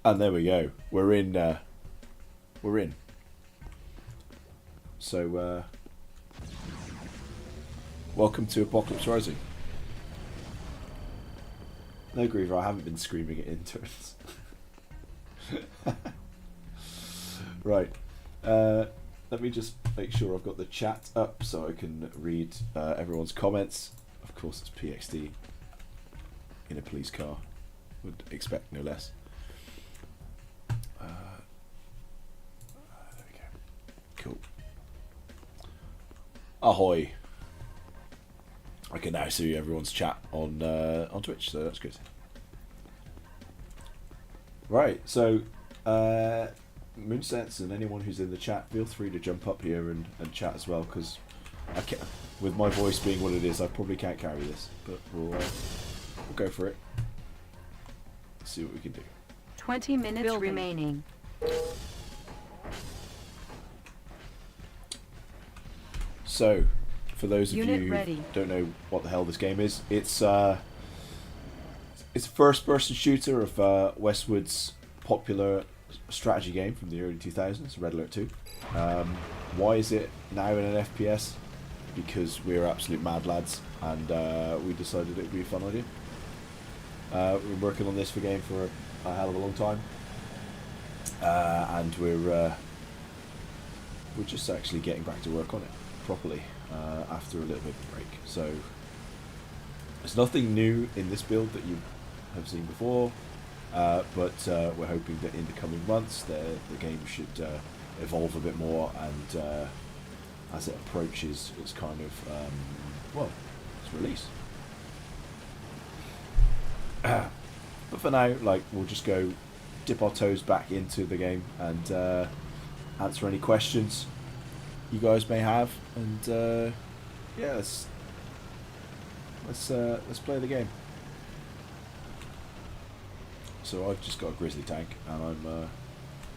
And there we go. We're in. We're in. So, welcome to Apocalypse Rising. No, Griever, I haven't been screaming it into it. Right. Let me just make sure I've got the chat up so I can read everyone's comments. Of course, it's PXD in a police car. Would expect no less. There we go. Cool. Ahoy. I can now see everyone's chat on Twitch, so that's good. Right, so Moonsense and anyone who's in the chat, feel free to jump up here and chat as well, because with my voice being what it is, I probably can't carry this, but we'll go for it. Let's see what we can do. 20 minutes remaining. So, for those of Unit you ready. who don't know what the hell this game is, it's a first-person shooter of Westwood's popular strategy game from the early 2000s, Red Alert 2. Why is it now in an FPS? Because we're absolute mad lads, and we decided it would be a fun idea. We've been working on this game for a hell of a long time, and we're just actually getting back to work on it properly after a little bit of a break. So there's nothing new in this build that you have seen before, but we're hoping that in the coming months the game should evolve a bit more, and as it approaches its kind of well, its release. But for now, like, we'll just go dip our toes back into the game and answer any questions you guys may have, and yeah, let's play the game. So I've just got a Grizzly tank, and I'm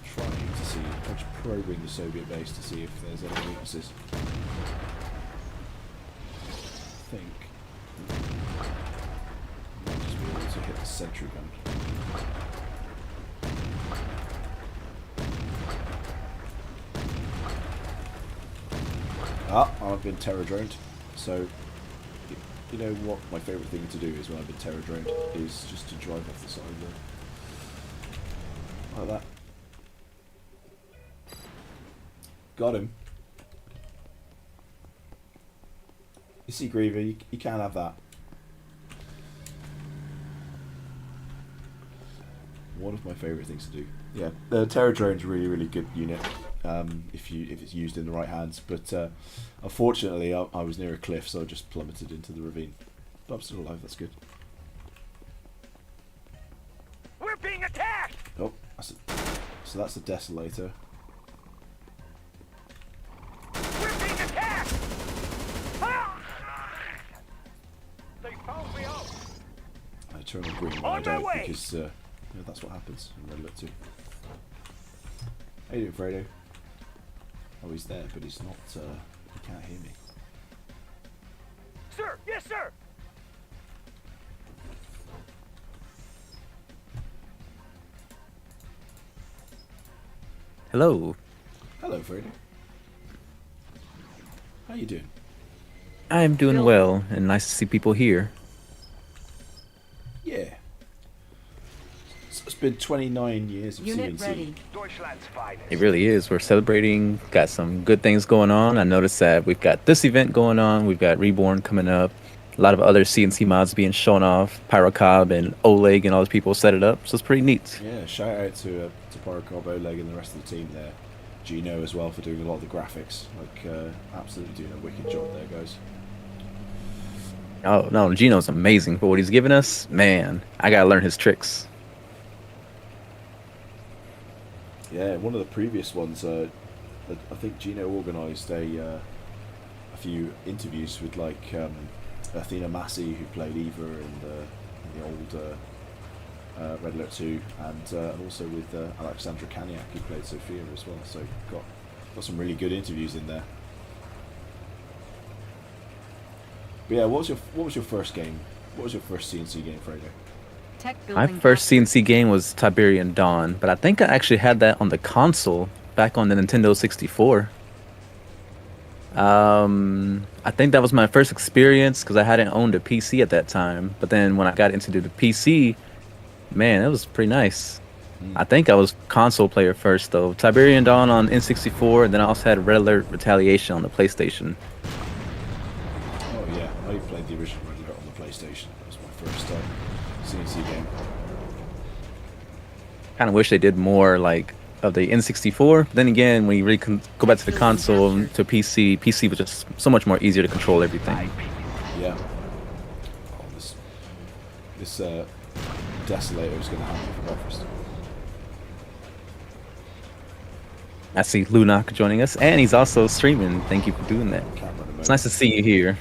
trying to see, I'm just probing the Soviet base to see if there's any weaknesses. I think I might just be able to hit the sentry gun. I've been terror droned, so you know what my favourite thing to do is when I've been terror droned is just to drive off the side there. Like that. Got him. You see, Griever, you can't have that. One of my favourite things to do. Yeah, the terror drone's a really, really good unit if it's used in the right hands. But unfortunately, I was near a cliff, so I just plummeted into the ravine. But I'm still alive. That's good. We're being attacked. Oh, so that's the desolator. We're being attacked. Ah! They found me out. I turn on green when On I my die way. because that's what happens in Red Alert 2. How you doing, Fredo? Oh, he's there, but he's not. He can't hear me. Sir, yes, sir. Hello. Hello, Fredo. How you doing? I'm doing well, and nice to see people here. Yeah. So it's been 29 years of Unit CNC. ready. Deutschland's finest. It really is. We're celebrating. Got some good things going on. I noticed that we've got this event going on. We've got Reborn coming up. A lot of other CNC mods being shown off. Pyrocob and Oleg and all those people set it up. So it's pretty neat. Yeah, shout out to Pyrocob, Oleg, and the rest of the team there. Gino as well for doing a lot of the graphics. Like, absolutely doing a wicked job there, guys. Oh, no, Gino's amazing for what he's given us. Man, I got to learn his tricks. Yeah, one of the previous ones, I think Gino organised a few interviews with like Athena Massey, who played Eva in the old Red Alert 2, and also with Alexandra Kaniak, who played Sophia as well. So got some really good interviews in there. But yeah, what was your first game? What was your first CNC game, Fredo? Tech My building first captured. CNC game was Tiberian Dawn, but I think I actually had that on the console back on the Nintendo 64. I think that was my first experience because I hadn't owned a PC at that time. But then when I got into the PC, man, it was pretty nice. I think I was console player first though. Tiberian Dawn on N64, and then I also had Red Alert Retaliation on the PlayStation. Oh yeah, I played the original Red Alert on the PlayStation. That was my first CNC game. Kind of wish they did more like of the N64. But then again, when you really go back to the console and to PC was just so much more easier to control everything. Yeah. Oh, this Desolator is going to have me for breakfast. I see Lunoc joining us, and he's also streaming. Thank you for doing that. Can't run a It's nice to see you here.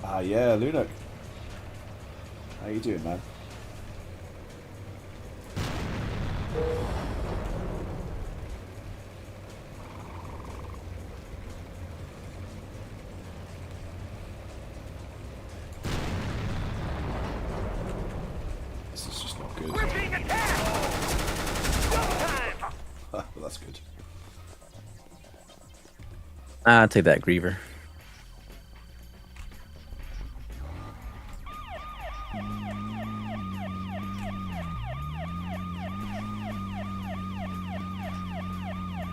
Yeah, Lunoc. How you doing, man? This is just not good. We're being attacked! Showtime! Well, that's good. I'll take that, Griever.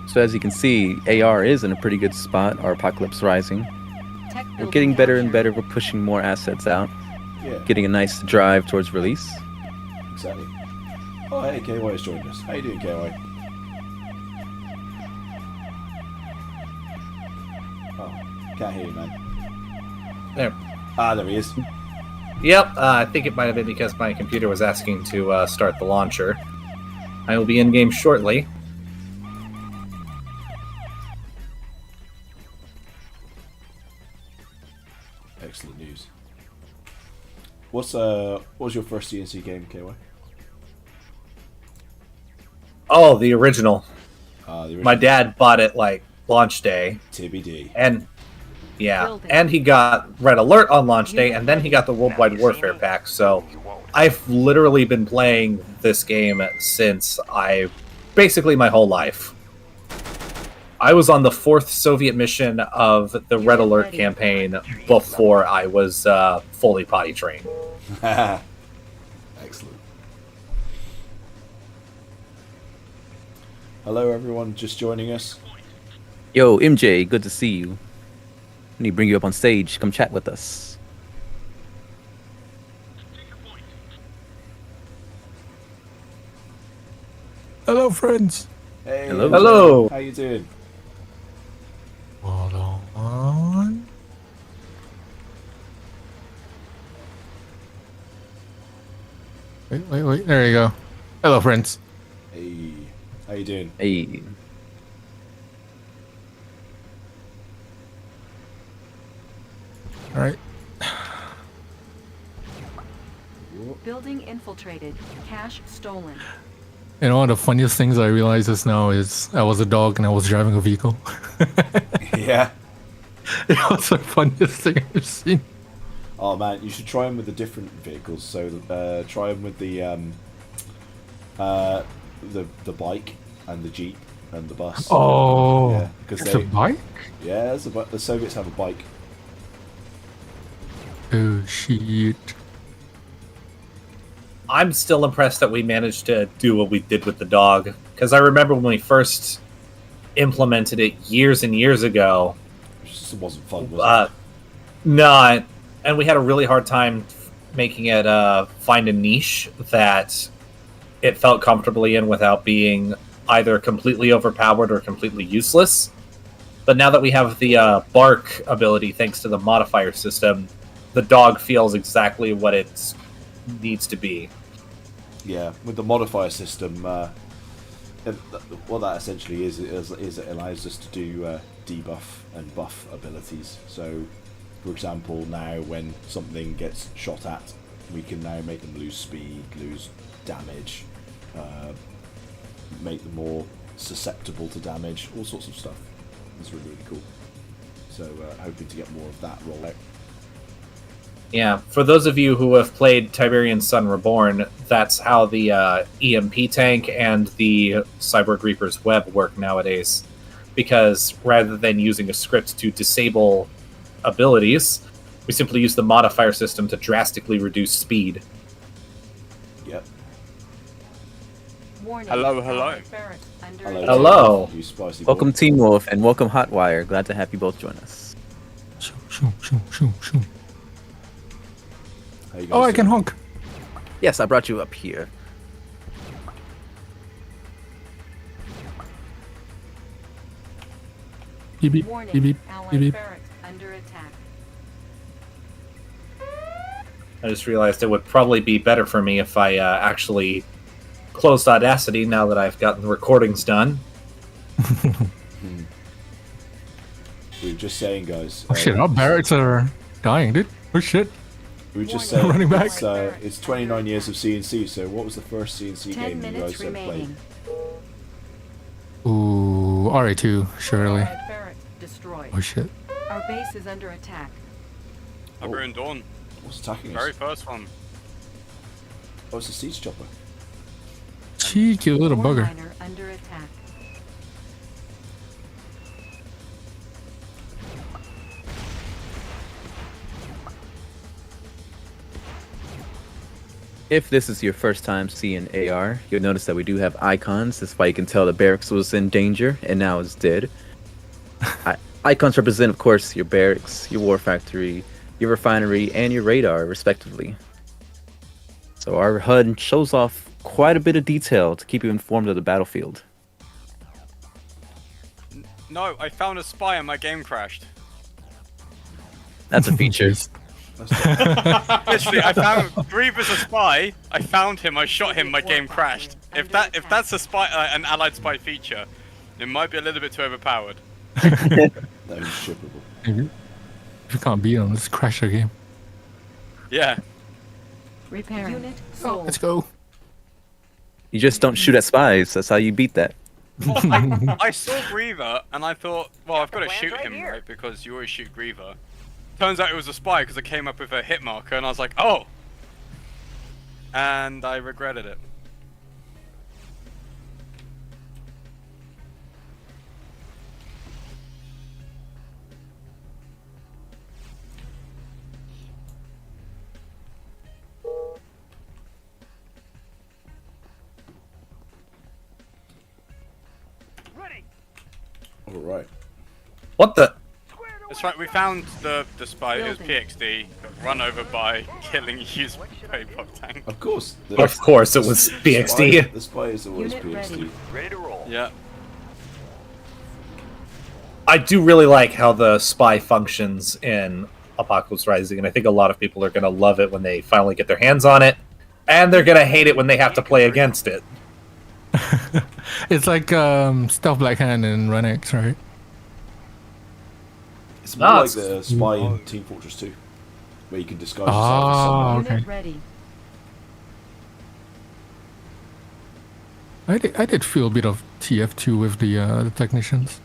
So as you can see, AR is in a pretty good spot, our Apocalypse Rising. Tech We're building getting better and captured. better, we're pushing more assets out, Yeah, getting a nice drive towards release. exactly. Oh, hey, KY has joined us. How you doing, KY? Oh, can't hear you, man. There. There he is. Yep, I think it might have been because my computer was asking to start the launcher. I will be in game shortly. Excellent news. What was your first CNC game, KY? Oh, the original. The original My dad bought it like launch day, TBD. and yeah, Building. and he got Red Alert on launch day, and then he got the Worldwide Warfare pack. So I've literally been playing this game since basically my whole life. I was on the 4th Soviet mission of the Red Alert campaign before I was fully potty trained. Excellent. Hello, everyone, just joining us. Yo, MJ, good to see you. I need to bring you up on stage. Come chat with us. Hello, friends. Hey, Hello. Hello. How you doing? Hold on. Wait. There you go. Hello, friends. Hey, how you doing? Hey, All right. Building infiltrated. Cash stolen. You know, one of the funniest things I realize just now is I was a dog and I was driving a vehicle. Yeah. It was the funniest thing I've seen. Oh man, you should try them with the different vehicles. So try them with the bike and the jeep and the bus. Oh, Yeah, because it's a bike? Yeah, the Soviets have a bike. Oh, shit. I'm still impressed that we managed to do what we did with the dog. Because I remember when we first implemented it years and years ago. It just wasn't fun, was No, and we had a really hard time making it find a niche that it felt comfortably in without being either completely overpowered or completely useless. But now that we have the bark ability, thanks to the modifier system, the dog feels exactly what it needs to be. Yeah, with the modifier system, what that essentially is it allows us to do debuff and buff abilities. So, for example, now when something gets shot at, we can now make them lose speed, lose damage, make them more susceptible to damage, all sorts of stuff. It's really, really cool. So, hoping to get more of that roll out. Yeah, for those of you who have played Tiberian Sun Reborn, that's how the EMP tank and the Cyborg Reaper's web work nowadays. Because rather than using a script to disable abilities, we simply use the modifier system to drastically reduce speed. Yep. Warning. Hello, hello. Allied barracks under Hello. attack. Hello. You spicy boy. Welcome Team Wolf and welcome Hotwire. Glad to have you both join us. Shoo, shoo, shoo, shoo, shoo. How you guys Oh, I can doing? honk. Yes, I brought you up here. Beep, beep, Warning. beep, beep, Allied beep, beep. barracks under attack. I just realized it would probably be better for me if I actually closed Audacity now that I've gotten the recordings done. We were just saying, guys. Oh shit, our barracks are dying, dude. Oh shit. We were just Warning. saying, Running back. it's 29 years of CNC. So, what was the first CNC 10 game you minutes guys ever played? remaining. Ooh, RA2, surely. Allied barracks destroyed. Oh shit. Our base is under attack. I ruined Dawn. What's attacking Very us? first one. Oh, it's a siege chopper. Cheeky little Ore bugger. miner under attack. If this is your first time seeing AR, you'll notice that we do have icons. That's why you can tell the barracks was in danger and now it's dead. Icons represent, of course, your barracks, your war factory, your refinery, and your radar, respectively. So our HUD shows off quite a bit of detail to keep you informed of the battlefield. No, I found a spy and my game crashed. That's a feature. Literally, I found Griever's a spy. I found him. I shot him. My game crashed. If that's a spy, an allied spy feature, it might be a little bit too overpowered. That was shippable. Maybe. If you can't beat them, let's crash the game. Yeah. Repairing. Unit Oh, sold. let's go. You just don't shoot at spies. That's how you beat that. Well, I saw Griever and I thought, well, I've got to Plans shoot right him, here. right? Because you always shoot Griever. Turns out it was a spy because it came up with a hit marker and I was like, oh! And I regretted it. Ready. All right. What the? Squared away. That's right, we found the spy. It was Building. PXD, run over by killing used paper tank. Of course. Of course, it was BXD. The spy is always Unit PXD. ready. Ready to roll. Yeah. I do really like how the spy functions in Apocalypse Rising, and I think a lot of people are going to love it when they finally get their hands on it, and they're going to hate it when they have to play against it. It's like Stealth Black Hand in Run X, right? It's more Ah, like it's- the spy in Team Fortress 2, where you can disguise yourself Ah. as someone. Unit okay. ready. I did feel a bit of TF2 with the technicians.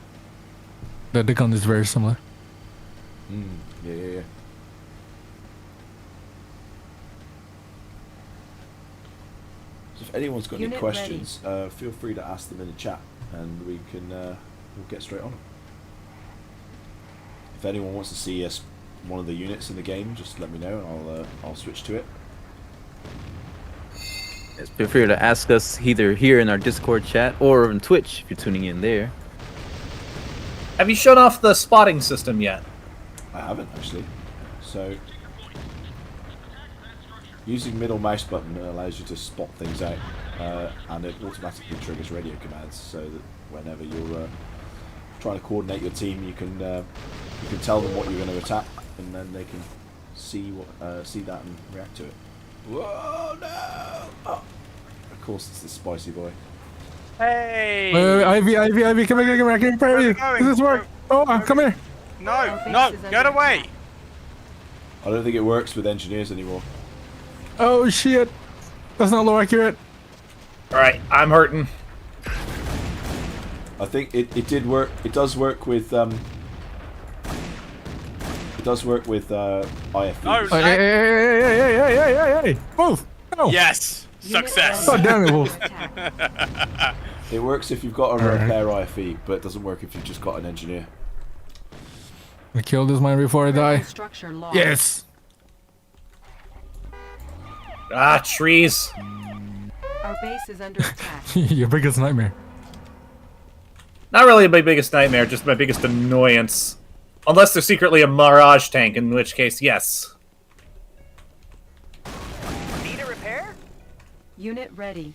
The gun is very similar. Yeah. So if anyone's got any Unit questions, feel free to ask them in the chat, and we can we'll get straight on them. If anyone wants to see one of the units in the game, just let me know, and I'll switch to it. Yes, feel free to ask us either here in our Discord chat or on Twitch if you're tuning in there. Have you shown off the spotting system yet? I haven't actually. So using middle mouse button allows you to spot things out, and it automatically triggers radio commands, so that whenever you're trying to coordinate your team, you can tell them what you're going to attack, and then they can see that and react to it. Whoa, no! Oh. Of course, it's the spicy boy. Hey! Wait, Ivy, come here, I can prepare you. going? Does this work? Oh, come here. No, base no, is get under away! attack. I don't think it works with engineers anymore. Oh shit. That's not low accurate. Alright, I'm hurting. I think it did work. It does work with It does work with IFV. Oh, Hey! Move! No! Yes! Success! God damn it, Wolf. Under attack. It works if you've got a repair IFV, but it doesn't work if you've just got an engineer. I kill this man before I die. Structure lost. Yes! Ah, trees. Our base is under attack. Your biggest nightmare. Not really my biggest nightmare, just my biggest annoyance. Unless they're secretly a Mirage tank, in which case, yes. Need a repair? Unit ready.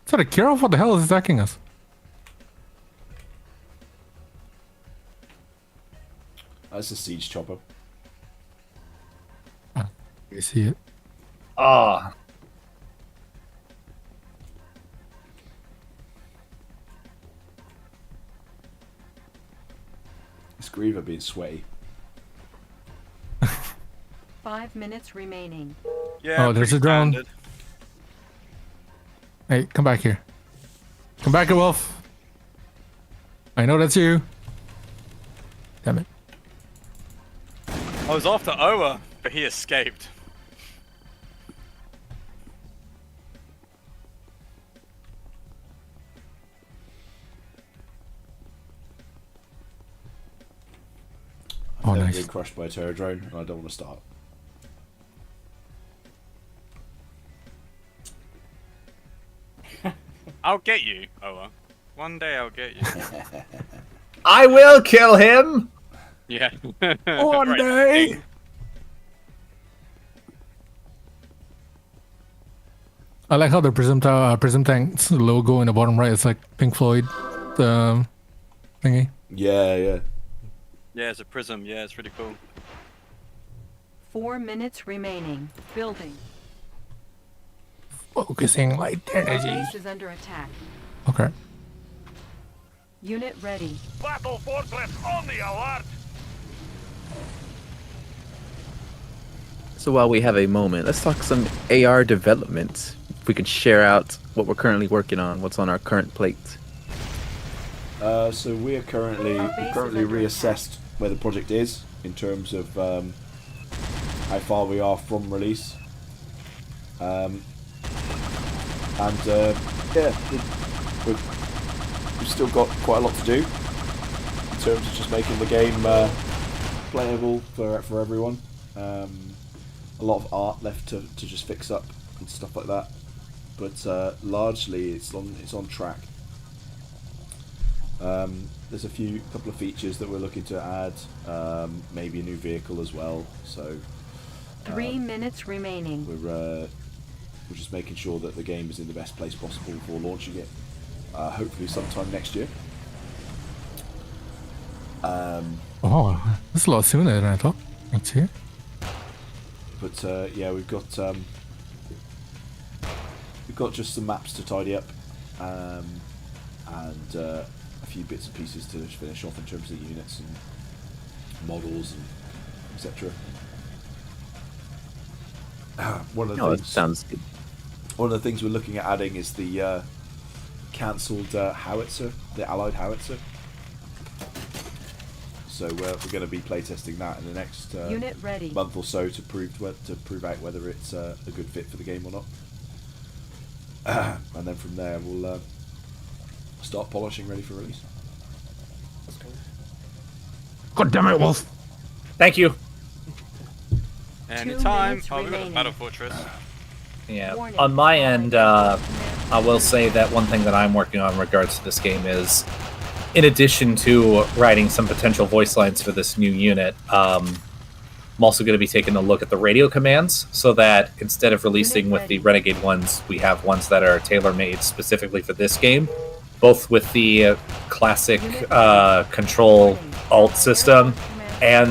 Is that a Kirov? What the hell is attacking us? That's a siege chopper. You see it. Ah. It's Griever being sweaty. 5 minutes remaining. Yeah, Oh, there's pretty a drone. standard. Hey, come back here. Come back here, Wolf. I know that's you. Damn it. I was after Oa, but he escaped. Oh, I've nice. been crushed by a terror drone, and I don't want to start. I'll get you, Oa. One day I'll get you. I will kill him! Yeah. One Right. day! I like how the Prism Tank's logo in the bottom right is like Pink Floyd thingy. Yeah, yeah. Yeah, it's a prism. Yeah, it's really cool. 4 minutes remaining. Building. Focusing light Our energy. base is under attack. Okay. Unit ready. Battle Fortress on the alert! So while we have a moment, let's talk some AR development. If we can share out what we're currently working on, what's on our current plate. So we are currently Our base we've is currently under reassessed where the project is in terms of how far we are from release. Yeah, we've still got quite a lot to do in terms of just making the game playable for everyone. A lot of art left to just fix up and stuff like that, but largely it's on track. There's a couple of features that we're looking to add, maybe a new vehicle as well. So 3 minutes remaining. we're just making sure that the game is in the best place possible before launching it. Hopefully sometime next year. Oh, that's a lot sooner than I thought. Let's see. But yeah, we've got just some maps to tidy up, and a few bits and pieces to finish off in terms of units and models and etc. One of the Oh, that things. sounds good. One of the things we're looking at adding is the cancelled howitzer, the Allied howitzer. So we're going to be playtesting that in the next Unit ready. month or so to prove out whether it's a good fit for the game or not. And then from there we'll start polishing, ready for release. God damn it, Wolf. Thank you. Anytime. minutes Oh, we've got a remaining. Battle Fortress. Yeah. Warning. On my end, I will say that one thing that I'm working on in regards to this game is, in addition to writing some potential voice lines for this new unit, I'm also going to be taking a look at the radio commands so that instead of releasing with the Renegade ones, we have ones that are tailor-made specifically for this game, both with the classic control alt system and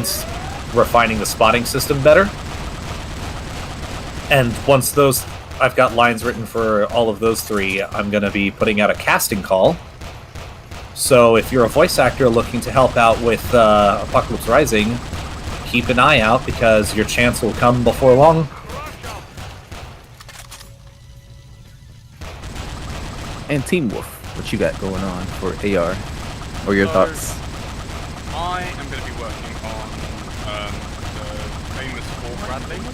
refining the spotting system better. And once those, I've got lines written for all of those three, I'm going to be putting out a casting call. So if you're a voice actor looking to help out with Apocalypse Rising, keep an eye out because your chance will come before long. And Team Wolf, what you got going on for AR, or your So- thoughts? I am going to be working on the famous Fort Bradley. I'm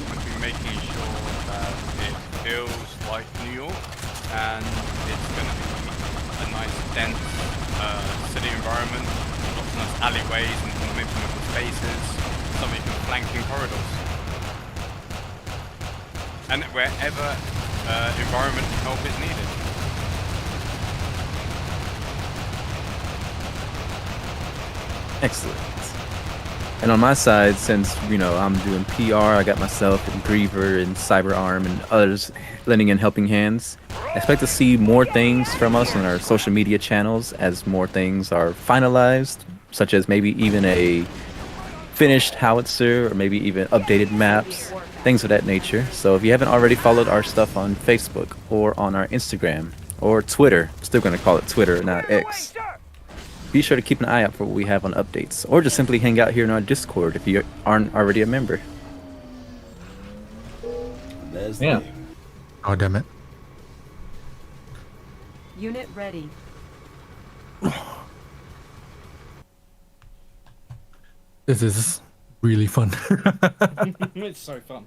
going to be making sure that it feels like New York, and it's going to be a nice, dense city environment, lots of nice alleyways and movable spaces, some you can flanking corridors. And wherever environment help is needed. Excellent. And on my side, since I'm doing PR, I got myself and Griever and CyberArm and others lending in helping hands. I expect to see more things from us on our social media channels as more things are finalized, such as maybe even a finished howitzer or maybe even updated maps, things of that nature. So if you haven't already followed our stuff on Facebook or on our Instagram or Twitter, still going to call it Twitter, not X, be sure to keep an eye out for what we have on updates, or just simply hang out here in our Discord if you aren't already a member. There's Yeah. the thing. Oh, damn it. Unit ready. This is really fun. It's so fun.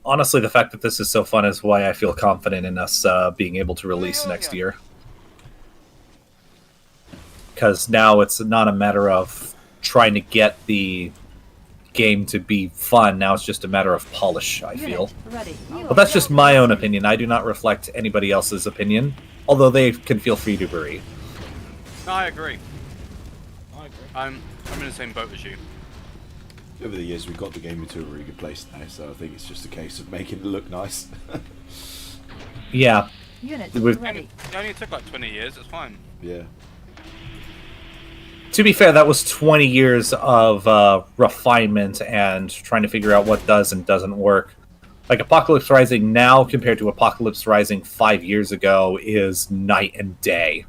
Honestly, the fact that this is so fun is why I feel confident in us being able to release next year. Because now it's not a matter of trying to get the game to be fun. Now it's just a matter of polish, I feel. Unit ready. But that's just my own opinion. I do not reflect anybody else's opinion, although they can feel free to agree. No, I agree. I agree. I'm in the same boat as you. Over the years, we've got the game into a really good place now, so I think it's just a case of making it look nice. Yeah, Unit We've- ready. It only took like 20 years, it's fine. Yeah. to be fair, that was 20 years of refinement and trying to figure out what does and doesn't work. Like, Apocalypse Rising now compared to Apocalypse Rising 5 years ago is night and day.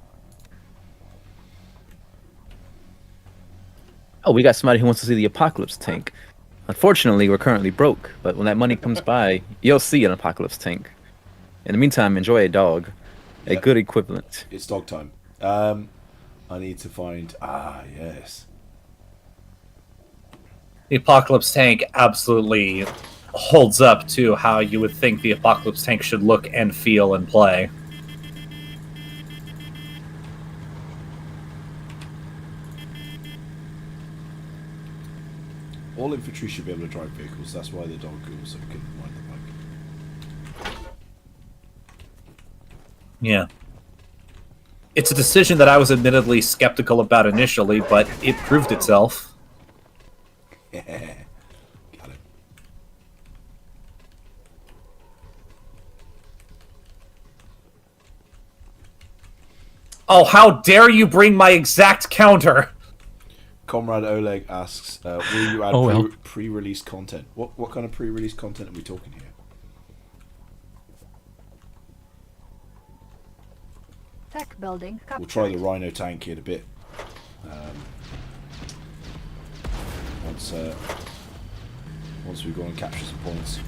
Oh, we got somebody who wants to see the Apocalypse tank. Unfortunately, we're currently broke, but when that money comes by, you'll see an Apocalypse tank. In the meantime, enjoy a dog. A Yeah. good equivalent. It's dog time. I need to find... Ah, yes. The Apocalypse tank absolutely holds up to how you would think the Apocalypse tank should look and feel and play. All infantry should be able to drive vehicles. That's why the dog also can ride the bike. Yeah. It's a decision that I was admittedly skeptical about initially, but it proved itself. Yeah. Got it. Oh, how dare you bring my exact counter! Comrade Oleg asks, will you add Oh, well. pre-release content? What kind of pre-release content are we talking here? Tech building captured. We'll try the Rhino tank in a bit. Once we go and capture some points.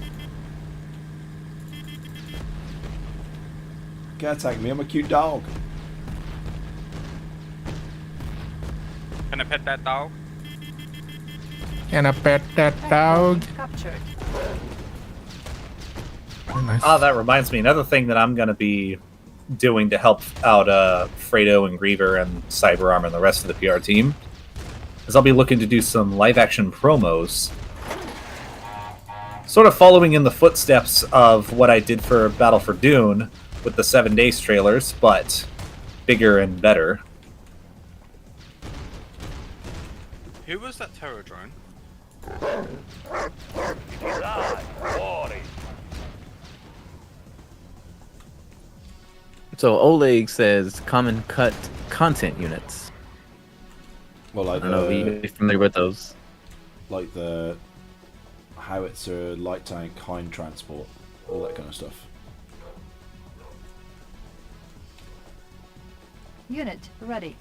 Can't attack me, I'm a cute dog. Can I pet that dog? Can I pet that dog? Captured. Very nice. Ah, that reminds me, another thing that I'm going to be doing to help out Fredo and Griever and CyberArm and the rest of the PR team is I'll be looking to do some live-action promos. Sort of following in the footsteps of what I did for Battle for Dune with the 7 Days trailers, but bigger and better. Who was that terror drone? So Oleg says common cut content units. Well, I like don't know if you're familiar with those. like the howitzer, light tank, hind transport, all that kind of stuff. Unit ready.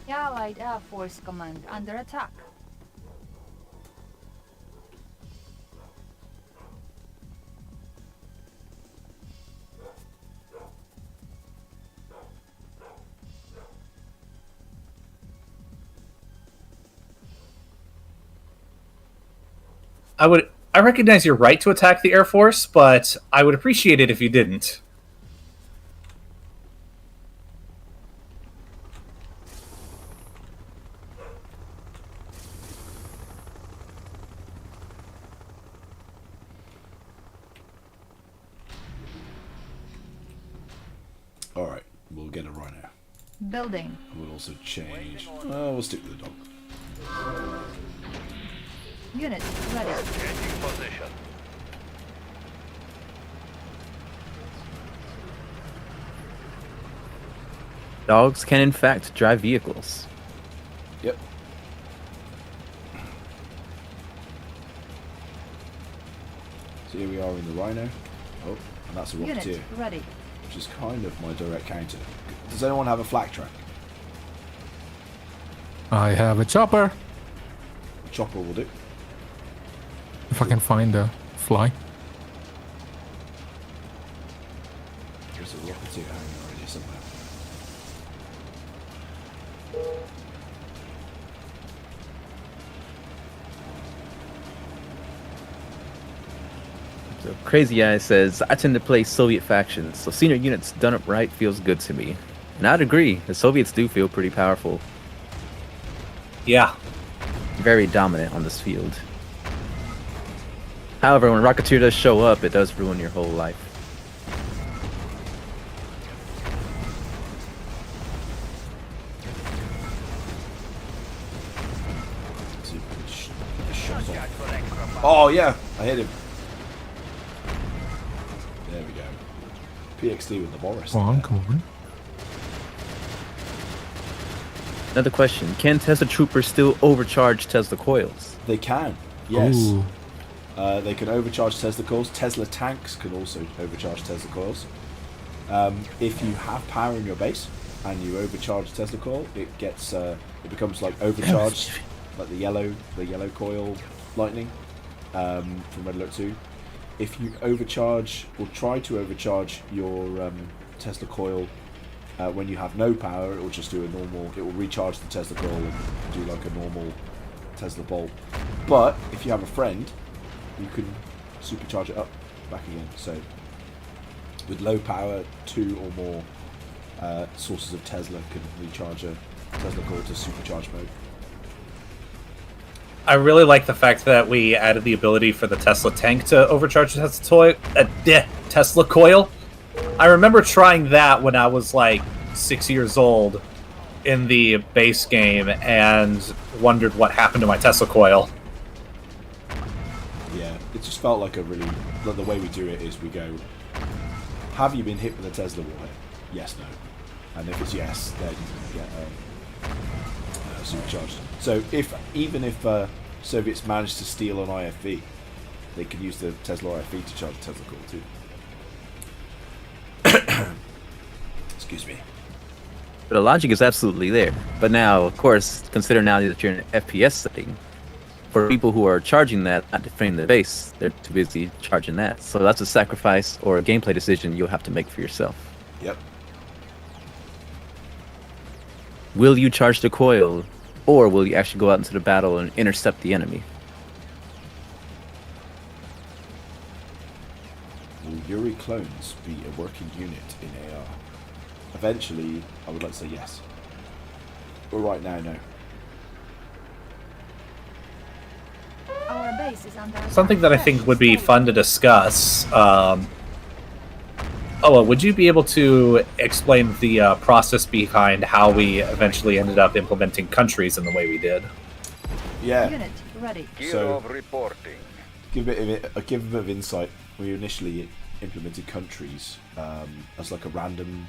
Allied Air Force Command under attack. I recognize your right to attack the Air Force, but I would appreciate it if you didn't. All right, we'll get a rhino. Building. We'll also change. We'll stick with the dog. Unit ready. Changing position. Dogs can in fact drive vehicles. Yep. So here we are in the rhino. Oh, and that's a rocketeer, Unit ready. which is kind of my direct counter. Does anyone have a flak track? I have a chopper. A chopper will do. If I can find a fly. There's a rocketeer hanging around here somewhere. So Crazy Eye says, I tend to play Soviet factions, so senior units done up right feels good to me. And I'd agree, the Soviets do feel pretty powerful, Yeah. very dominant on this field. However, when Rocketeer does show up, it does ruin your whole life. See if we can get a shot off. Oh yeah, I hit him. There we go. PXD with the Boris. Come on, come on. Another question, can Tesla Troopers still overcharge Tesla coils? They can, yes. Ooh. They can overcharge Tesla coils. Tesla tanks can also overcharge Tesla coils. If you have power in your base and you overcharge Tesla coil, it gets it becomes like overcharged, like the yellow coil lightning from Red Alert 2. If you overcharge or try to overcharge your Tesla coil when you have no power, it will just do a normal. It will recharge the Tesla coil and do like a normal Tesla bolt. But if you have a friend, you can supercharge it up back again. So with low power, 2 or more sources of Tesla can recharge a Tesla coil to supercharge mode. I really like the fact that we added the ability for the Tesla tank to overcharge the Tesla coil. I remember trying that when I was like 6 years old in the base game and wondered what happened to my Tesla coil. Yeah, it just felt like a really... Like the way we do it is we go, have you been hit with a Tesla warhead? Yes, no. And if it's yes, then you get supercharged. So even if Soviets managed to steal an IFV, they could use the Tesla IFV to charge the Tesla coil too. Excuse me. But the logic is absolutely there. But now, of course, consider now that you're in an FPS setting. For people who are charging that, not defending the base, they're too busy charging that. So that's a sacrifice or a gameplay decision you'll have to make for yourself. Yep. Will you charge the coil, or will you actually go out into the battle and intercept the enemy? Will Yuri clones be a working unit in AR? Eventually, I would like to say yes. But right now, no. Our base is under attack. Something that I think would be fun to discuss. Would you be able to explain the process behind how we eventually ended up implementing countries in the way we did? Yeah. Unit ready. So- Kirov reporting. Give a bit of insight. We initially implemented countries as like a random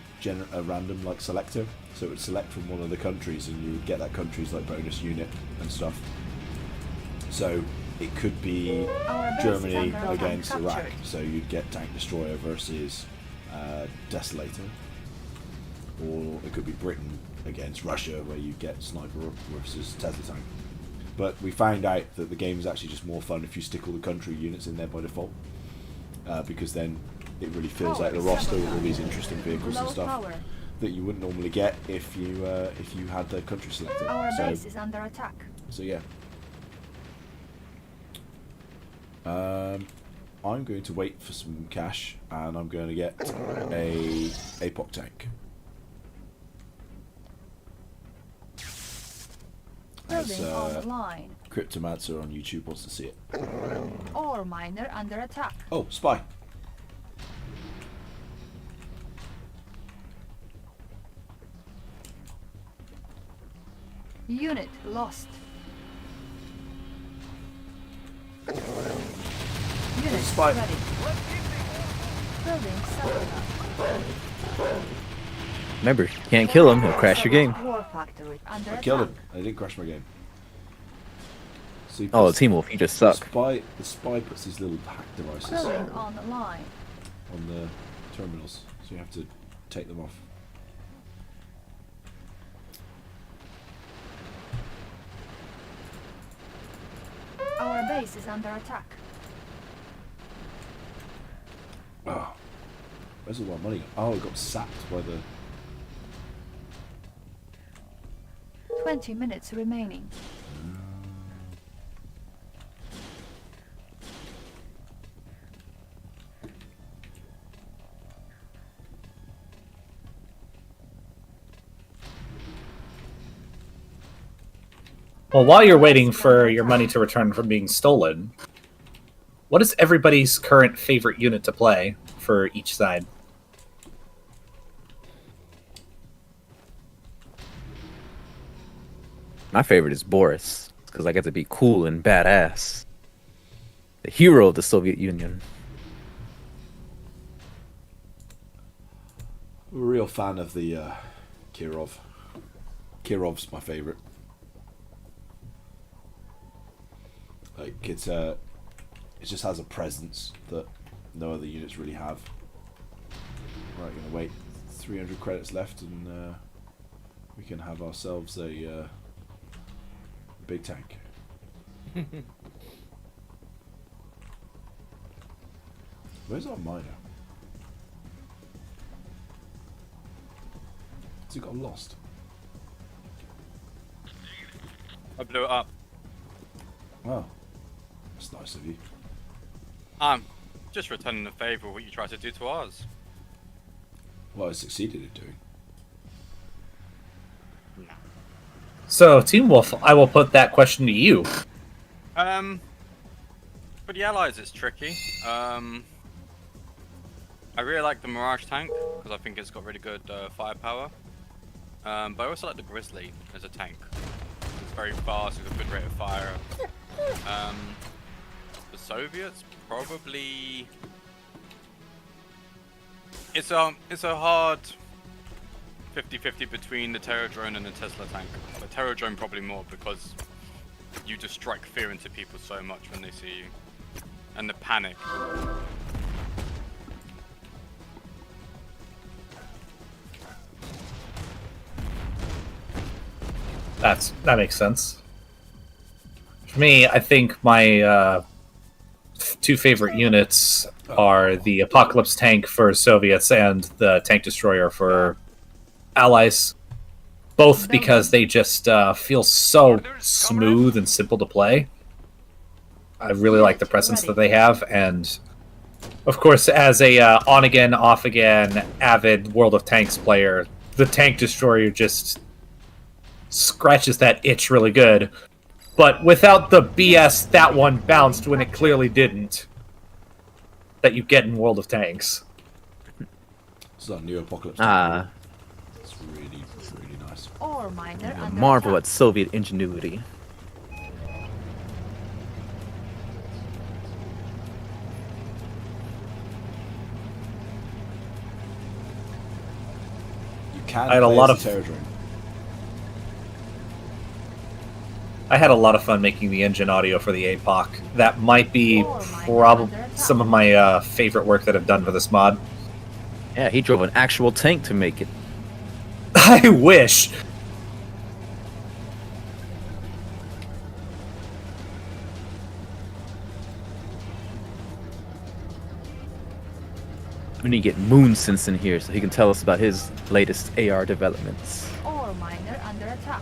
like selector. So it would select from one of the countries, and you would get that country's like bonus unit and stuff. So it could be Our base Germany is under against attack. Iraq. Captured. So you'd get Tank Destroyer versus Desolator, or it could be Britain against Russia, where you get Sniper versus Tesla Tank. But we found out that the game is actually just more fun if you stick all the country units in there by default, because then it really fills out the roster with all these interesting vehicles and Low stuff power. that you wouldn't normally get if you had the country selected. Our So, base is under attack. so yeah. I'm going to wait for some cash, and I'm going to get a APOC tank. Building As, online. Cryptomancer on YouTube wants to see it. Ore miner under attack. Oh, spy. Unit lost. Unit Spy. ready. Building settlement. Remember, you can't kill him, he'll crash your game. War factory under I attack. killed him. I didn't crash my game. So he Oh, puts- Team Wolf, you just the suck. the spy puts these little hack devices Building online. on the terminals, so you have to take them off. Our base is under attack. Oh, where's all my money? Oh, it got sacked by the. 20 minutes remaining. Well, while you're waiting for your money to return from being stolen, what is everybody's current favorite unit to play for each side? My favorite is Boris, because I get to be cool and badass. The hero of the Soviet Union. I'm a real fan of the Kirov. Kirov's my favorite. Like it just has a presence that no other units really have. Right, gonna wait. 300 credits left, and we can have ourselves a big tank. Where's our miner? Has it got lost? I blew it up. Wow, that's nice of you. I'm just returning the favour of what you tried to do to ours. Well, I succeeded in doing. So, Team Wolf, I will put that question to you. For the allies, it's tricky. I really like the Mirage tank because I think it's got really good firepower. But I also like the Grizzly as a tank. It's very fast, with a good rate of fire. The Soviets probably. It's a hard 50-50 between the Terror Drone and the Tesla tank. But Terror Drone probably more because you just strike fear into people so much when they see you. And the panic. That makes sense. For me, I think my two favorite units are the Apocalypse tank for Soviets and the Tank Destroyer for Allies. Both because they just feel so smooth and simple to play. I really like the presence that they have, and of course, as a on-again, off-again, avid World of Tanks player, the Tank Destroyer just scratches that itch really good. But without the BS that one bounced when it clearly didn't, that you get in World of Tanks. It's that new Apocalypse. Ah, It's really, really nice. Ore miner under marvel attack. at Soviet ingenuity. You can I had a play lot as of- Terror Drone. I had a lot of fun making the engine audio for the APOC. That might be probably some of my favorite work that I've done for this mod. Yeah, he drove an actual tank to make it. I wish. We need to get Moonsense in here so he can tell us about his latest AR developments. Ore miner under attack.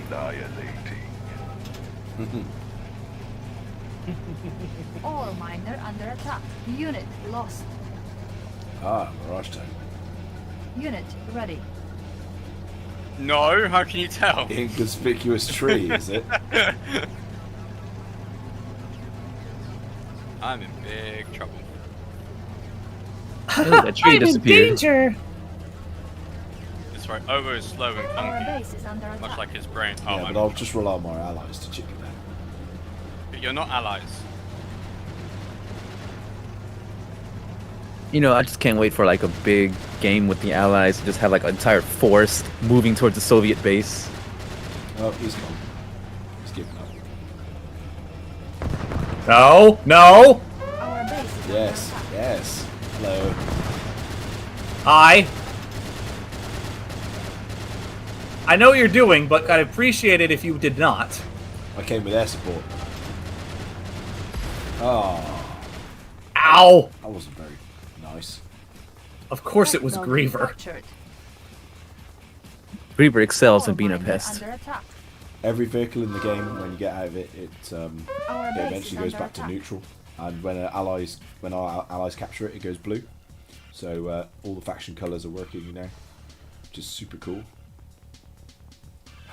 Annihilating. Ore miner under attack. Unit lost. Ah, Mirage Town. Unit ready. No, how can you tell? Inconspicuous tree, is it? I'm in big trouble. Ooh, that tree disappeared. It's right. Ovo is slow and Our clunky, base is under much attack. like his brain. Oh, Yeah, I'm but I'll just rely on my allies to chip it down. but you're not allies. You know, I just can't wait for like a big game with the Allies. Just have like an entire force moving towards the Soviet base. Oh, he's gone. He's giving up. No, no. Our base is Yes, under attack. yes. Hello. I know what you're doing, but I'd appreciate it if you did not. I came with air support. Oh, Ow! that wasn't very nice. Of course it was Building Griever. captured. Reaper excels Ore in being a miner pest. under attack. Every vehicle in the game, when you get out of it, it Our it base eventually is goes under back to attack. neutral. And when our allies capture it, it goes blue. So all the faction colours are working now, which is super cool.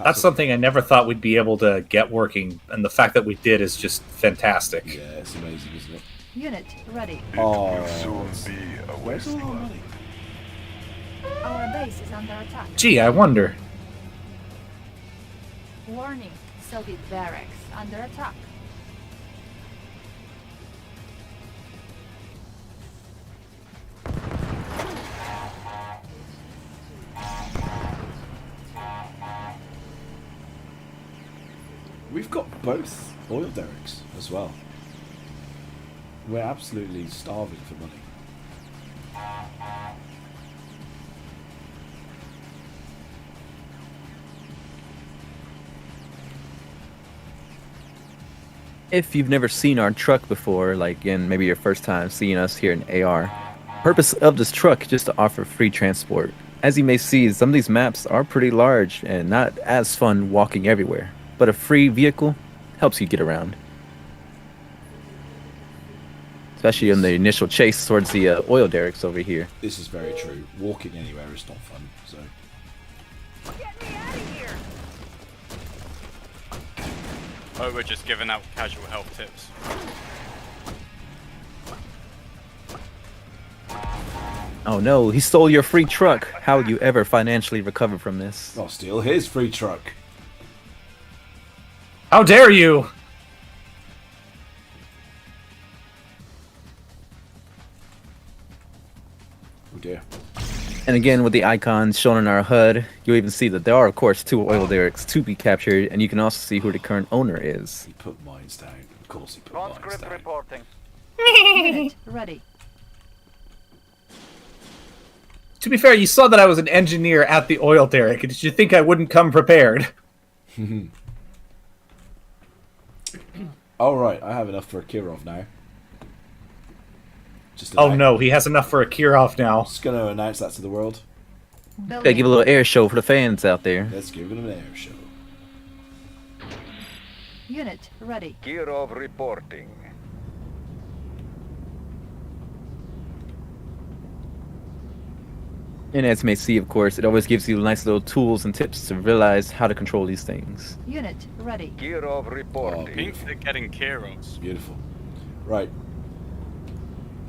That's something I never thought we'd be able to get working, and the fact that we did is just fantastic. Yeah, it's amazing, isn't it? Unit ready. Oh, Be a where's all our money? Our base is under attack. Gee, I wonder. Warning. Soviet barracks under attack. We've got both oil derricks as well. We're absolutely starving for money. If you've never seen our truck before, like again, maybe your first time seeing us here in AR, purpose of this truck is just to offer free transport. As you may see, some of these maps are pretty large and not as fun walking everywhere, but a free vehicle helps you get around. Especially in the initial chase towards the oil derricks over here. This is very true. Walking anywhere is not fun, so... Oh, we're just giving out casual health tips. Oh no, he stole your free truck. How would you ever financially recover from this? I'll steal his free truck. How dare you! Oh dear. And again, with the icons shown on our HUD, you'll even see that there are, of course, 2 oil derricks to be captured, and you can also see who the current owner is. He put mines down. Of course he put mines Conscript down. reporting. Unit ready. To be fair, you saw that I was an engineer at the oil derrick. Did you think I wouldn't come prepared? Alright, I have enough for a Kirov now. Just Oh no, he has enough for a Kirov now. Just going to announce that to the world. Gotta give a little air show for the fans out there. Let's give them an air show. Unit ready. Kirov reporting. And as you may see, of course, it always gives you nice little tools and tips to realize how to control these things. Unit ready. Kirov reporting. Pink for getting Kiros. Beautiful. Right.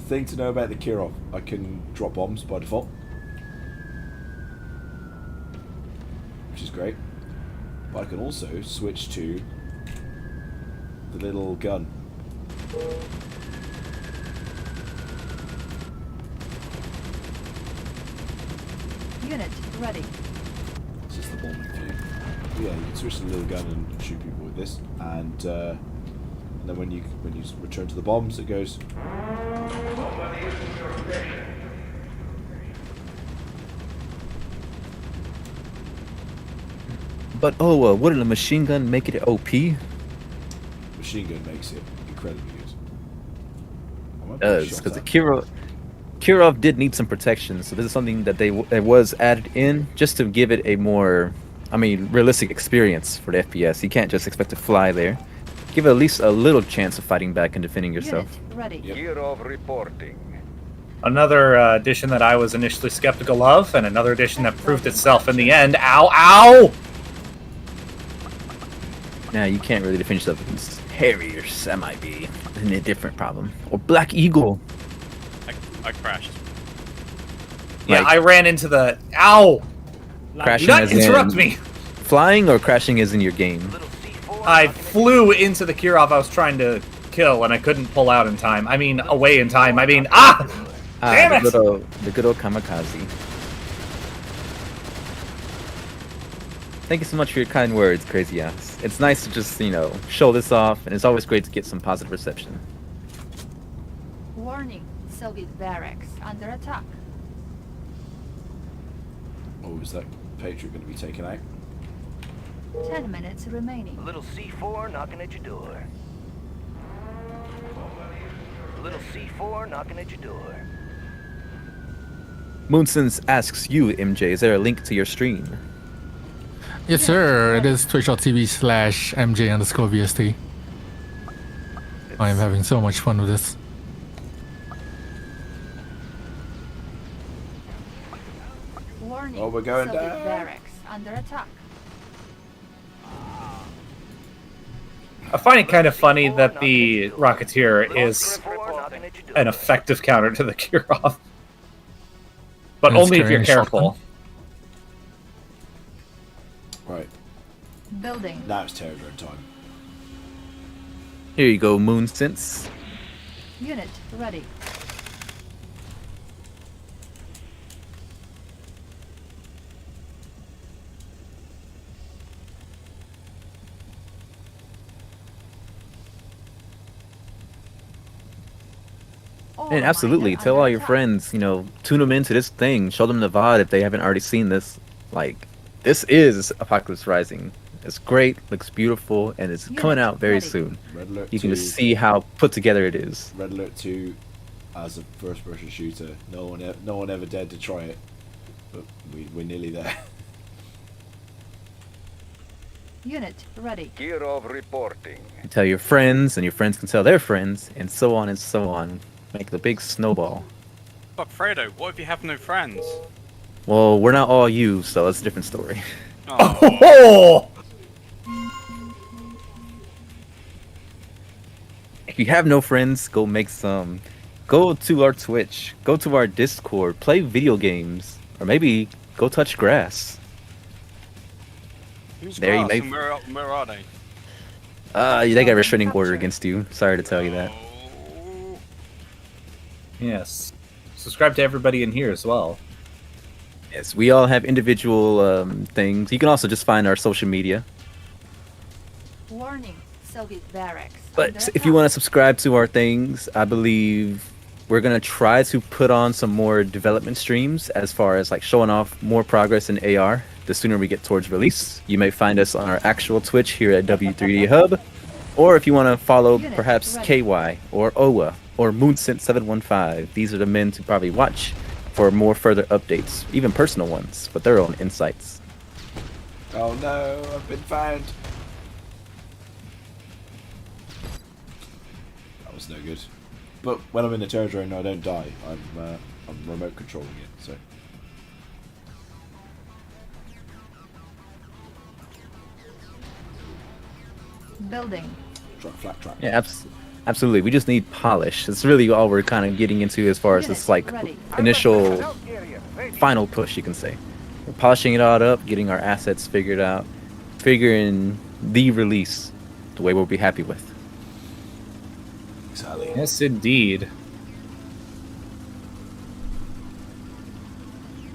Thing to know about the Kirov. I can drop bombs by default. Which is great. But I can also switch to the little gun. Unit ready. This is the bombing view. Yeah, you can switch to the little gun and shoot people with this. And then when you return to the bombs, it goes. But oh, wouldn't a machine gun make it OP? Machine gun makes it incredibly good. I might It put a does, shot because the at- Kirov did need some protection, so this is something that that was added in just to give it a more I mean, realistic experience for the FPS. You can't just expect to fly there. Give it at least a little chance of fighting back and defending yourself. Unit ready. Yep. Kirov reporting. Another edition that I was initially skeptical of, and another edition that proved itself in the end. Ow, ow! Now you can't really defend yourself against Harriers. That might be a different problem. Or Black Eagle. I crashed. Yeah, Like- I ran into the... Ow! Do Crashing not as interrupt in me! flying or crashing as in your game. I flew into the Kirov I was trying to kill, and I couldn't pull out in time. I mean, away in time. I mean, ah! Damn it! The good old kamikaze. Thank you so much for your kind words, Crazy Ass. It's nice to just, show this off, and it's always great to get some positive reception. Warning. Soviet barracks under attack. Oh, is that Patriot going to be taken out? 10 minutes remaining. Little C4 knocking at your door. Little C4 knocking at your door. Moonsense asks you, MJ, is there a link to your stream? Yes, sir. It is twitch.tv/MJ_VST. I am having so much fun with this. Warning. Oh, we're going Soviet down. barracks under attack. I find it kind of funny that the Rocketeer is an effective counter to the Kirov. But And it's only if you're carrying a careful. Right, Building. now it's Terror Drone time. Here you go, Moonsense. Unit ready. And absolutely, tell all your friends, tune them into this thing. Show them the VOD if they haven't already seen this. Like, this is Apocalypse Rising. It's great, looks beautiful, and it's coming out very ready. soon. Red Alert You 2, can just see how put together it is. Red Alert 2 as a first-person shooter. No one ever dared to try it, but we're nearly there. Unit ready. Kirov reporting. You tell your friends, and your friends can tell their friends, and so on and so on. Make the big snowball. But Fredo, what if you have no friends? Well, we're not all you, so that's a different story. Oh! If you have no friends, go make some. Go to our Twitch. Go to our Discord. Play video games. Or maybe go touch grass. Who's There you grass may- and where are they? They got a restraining order against you. Sorry to tell you that. Oh, Yes. Subscribe to everybody in here as well. Yes, we all have individual things. You can also just find our social media. Warning. Soviet barracks. But if you want to subscribe to our things, I believe we're going to try to put on some more development streams as far as like showing off more progress in AR. The sooner we get towards release, you may find us on our actual Twitch here at W3D Hub. Or if you want to follow Unit perhaps ready. KY or OWA or Moonsense715, these are the men to probably watch for more further updates, even personal ones, with their own insights. Oh no, I've been found. That was no good. But when I'm in the Terror Drone, I don't die. I'm remote controlling it, so. Building. Flat trap. Yeah, absolutely. We just need polish. It's really all we're kind of getting into as far as this like Ready. initial final push, you can say. We're polishing it all up, getting our assets figured out, figuring the release the way we'll be happy with. Exactly. Yes, indeed.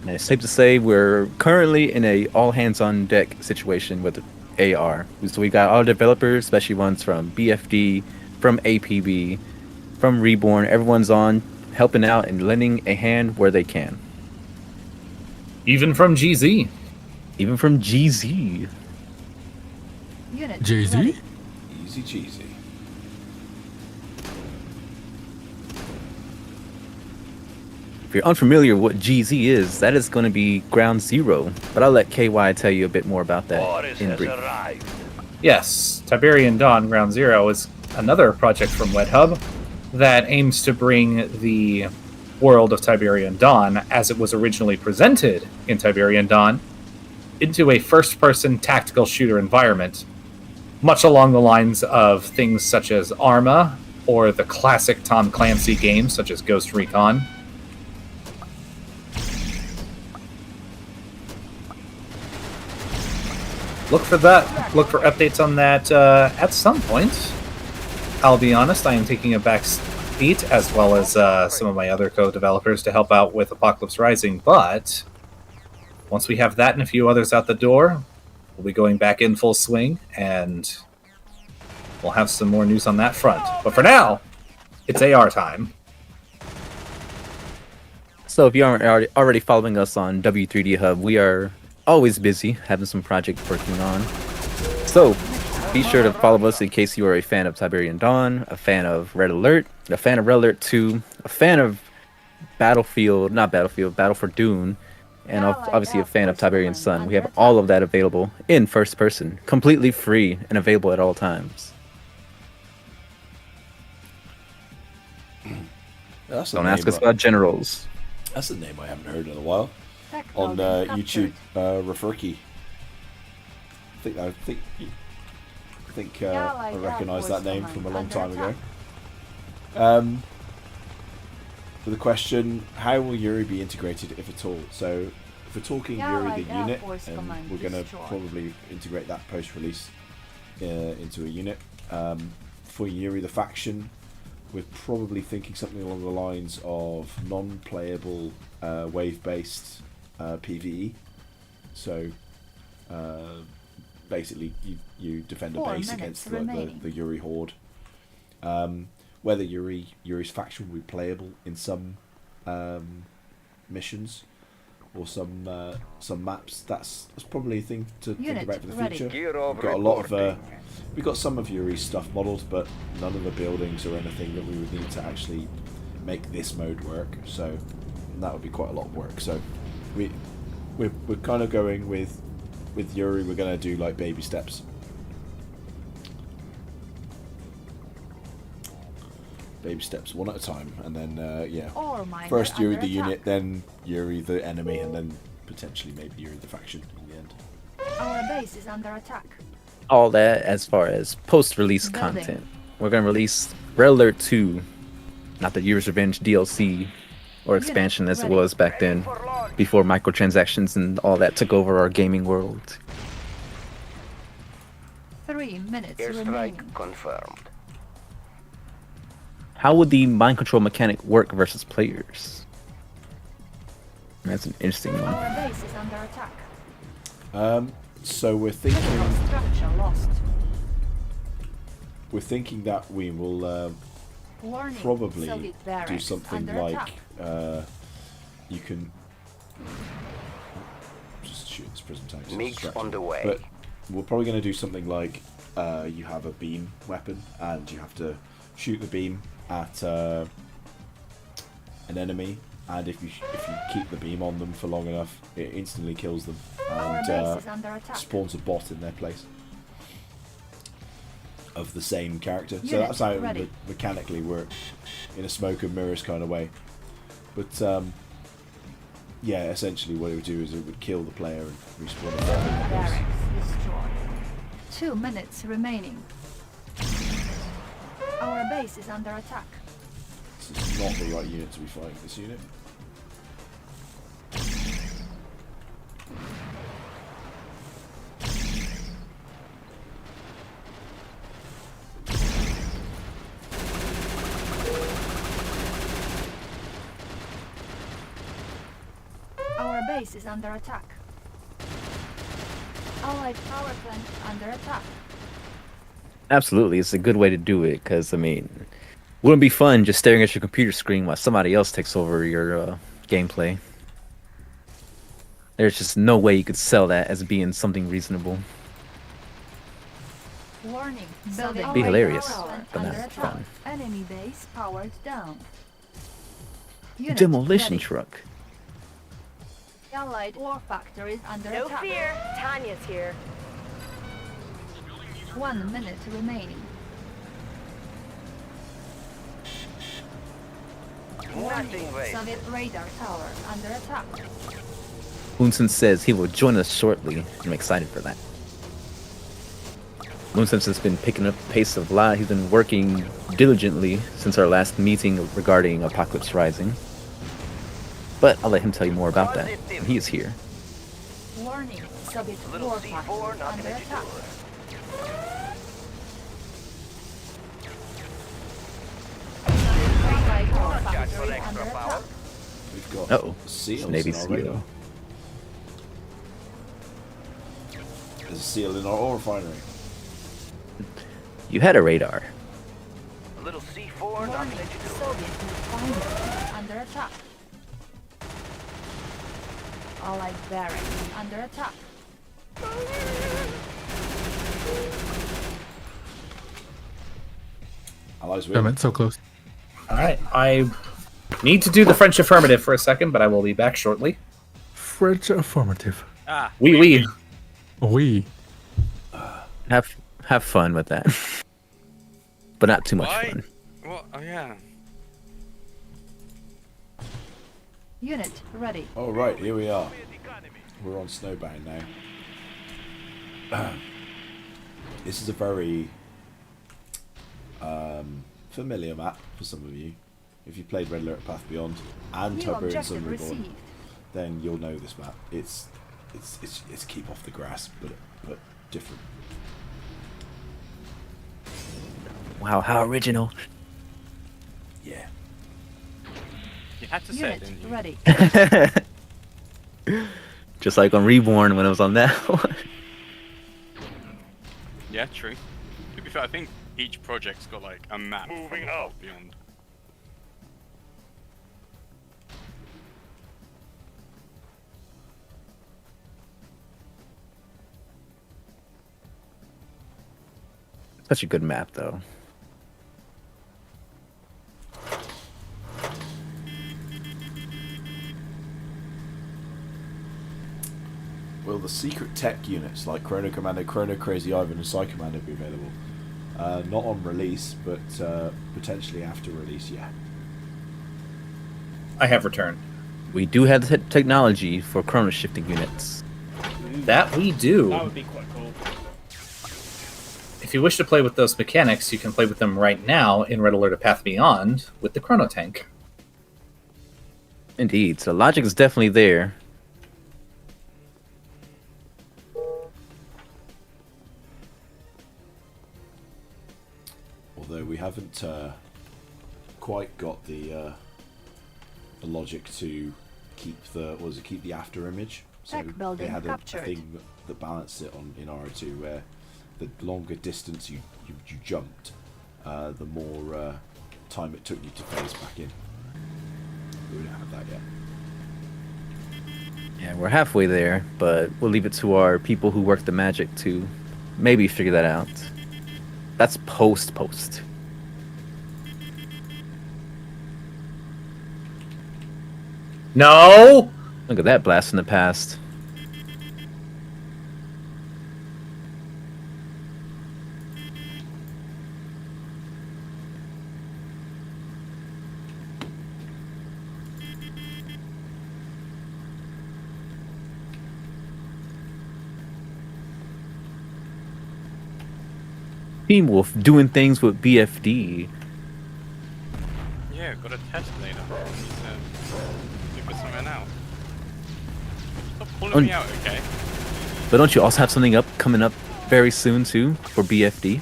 And it's safe to say we're currently in a all hands on deck situation with AR. So we got all developers, especially ones from BFD, from APB, from Reborn. Everyone's on helping out and lending a hand where they can. Even from GZ. Even from GZ. Unit Jay-Z? ready. Easy cheesy. If you're unfamiliar with what GZ is, that is going to be Ground Zero. But I'll let KY tell you a bit more about that Boris in has brief. arrived. Yes, Tiberian Dawn Ground Zero is another project from WedHub that aims to bring the world of Tiberian Dawn, as it was originally presented in Tiberian Dawn, into a first-person tactical shooter environment, much along the lines of things such as Arma or the classic Tom Clancy games such as Ghost Recon. Look for that. Look for updates on that at some point. I'll be honest, I am taking a back seat, as well as some of my other co-developers, to help out with Apocalypse Rising, but once we have that and a few others out the door, we'll be going back in full swing, and we'll have some more news on that front. But for now, it's AR time. So if you aren't already following us on W3D Hub, we are always busy having some project working on. So be sure to follow us in case you are a fan of Tiberian Dawn, a fan of Red Alert, a fan of Red Alert 2, a fan of Battle for Dune, and obviously a fan of Tiberian Sun. We have all of that available in first person, completely free and available at all times. That's a Don't name ask us I- about generals. That's a name I haven't heard in a while. Tech On building YouTube, captured. Rafurki. I think Yeah, I like recognise Air that Force name Command from a long under time ago. attack. For the question, how will Yuri be integrated, if at all? So, if we're talking Yeah, Yuri like the Air unit, Force and Command we're going to destroyed. probably integrate that post-release into a unit. For Yuri the faction, we're probably thinking something along the lines of non-playable wave-based PvE. So, basically, you defend a 4 base minutes against remaining. the Yuri horde. Whether Yuri's faction will be playable in some missions or some maps, that's probably a thing to think Unit about for the ready. future. Gear of We've got a lot of reporting. we've got some of Yuri's stuff modelled, but none of the buildings or anything that we would need to actually make this mode work. So that would be quite a lot of work. So we're kind of going with Yuri. We're going to do like baby steps. Baby steps, one at a time, and then yeah. Ore miner First Yuri under the attack. unit, then Yuri the enemy, and then potentially maybe Yuri the faction in the end. Our base is under attack. All that as far as post-release Building. content. We're going to release Red Alert 2, not the Yuri's Revenge DLC or expansion as it ready. was back then, before microtransactions and all that took over our gaming world. 3 minutes Airstrike remaining. confirmed. How would the mind control mechanic work versus players? That's an interesting one. Our base is under attack. So we're Critical thinking structure lost. that we will Warning. probably Soviet do barracks something under like attack. you can just shoot this prism tank. so it's MiGs distracting. on the way. But we're probably going to do something like you have a beam weapon and you have to shoot the beam at an enemy, and if you keep the beam on them for long enough, it instantly kills them Our and base is under attack. spawns a bot in their place of the same character. So Unit that's how it ready. would mechanically work in a smoke and mirrors kind of way. But yeah, essentially what it would do is it would kill the player and respawn the bot in their place. Barracks destroyed. 2 minutes remaining. Our base is under attack. This is not the right unit to be fighting this unit. Our base is under attack. Allied power plant under attack. Absolutely, it's a good way to do it, because, I mean, wouldn't it be fun just staring at your computer screen while somebody else takes over your gameplay? There's just no way you could sell that as being something reasonable. Warning. Building. Be hilarious, Power plant but under not attack. fun. Enemy base powered down. Unit demolition ready. truck. Allied ore factory is under No attack. fear, Tanya's here. 1 minute remaining. Nothing waits. Soviet radar tower under attack. Bunsen says he will join us shortly. I'm excited for that. Bunsen has been picking up the pace of lot. He's been working diligently since our last meeting regarding Apocalypse Rising. But I'll let him tell you more about that. And he is here. Warning, Soviet Little ore C4 factory knocking under at your attack. door. Allied ore Got factory some extra under power. attack. We've got Uh-oh. seals Navy in our SEAL. radar. There's a seal in our ore refinery. You had a radar. A little C4 Warning, knocking at your door. Soviet refinery under attack. Allied barracks under attack. Allies Damn win. it, so close. All right, I need to do the French affirmative for a second, but I will be back shortly. French affirmative. Ah, Oui. We. Have fun with that. But not too much Why? fun. What? Oh yeah. Unit ready. Oh right, here we are. We're on Snowbound now. This is a very familiar map for some of you. If you played Red Alert Path Beyond and New Tiberian objective Sun Reborn, received. then you'll know this map. It's keep off the grass, but different. Wow, how original. Yeah. You had to say it, Unit didn't you? ready. Just like on Reborn when I was on that one. Yeah, true. To be fair, I think each project's got like a map. Moving out beyond. Such a good map, though. Will the secret tech units like Chrono Commando, Chrono Crazy Ivan, and Psychommando be available? Not on release, but potentially after release, yeah. I have returned. We do have the technology for chrono shifting units. That we do. That would be quite cool. If you wish to play with those mechanics, you can play with them right now in Red Alert: A Path Beyond with the Chrono Tank. Indeed. So logic is definitely there. Although we haven't quite got the logic to keep the after image. So Tech building they had a captured. thing that balanced it on in R2 where the longer distance you jumped, the more time it took you to phase back in. We don't have that yet. Yeah, we're halfway there, but we'll leave it to our people who work the magic to maybe figure that out. That's post. No! Look at that blast in the past. Team Wolf doing things with BFD. Yeah, got a test later. Need to figure something out. Stop pulling me out, okay? But don't you also have something coming up very soon too for BFD?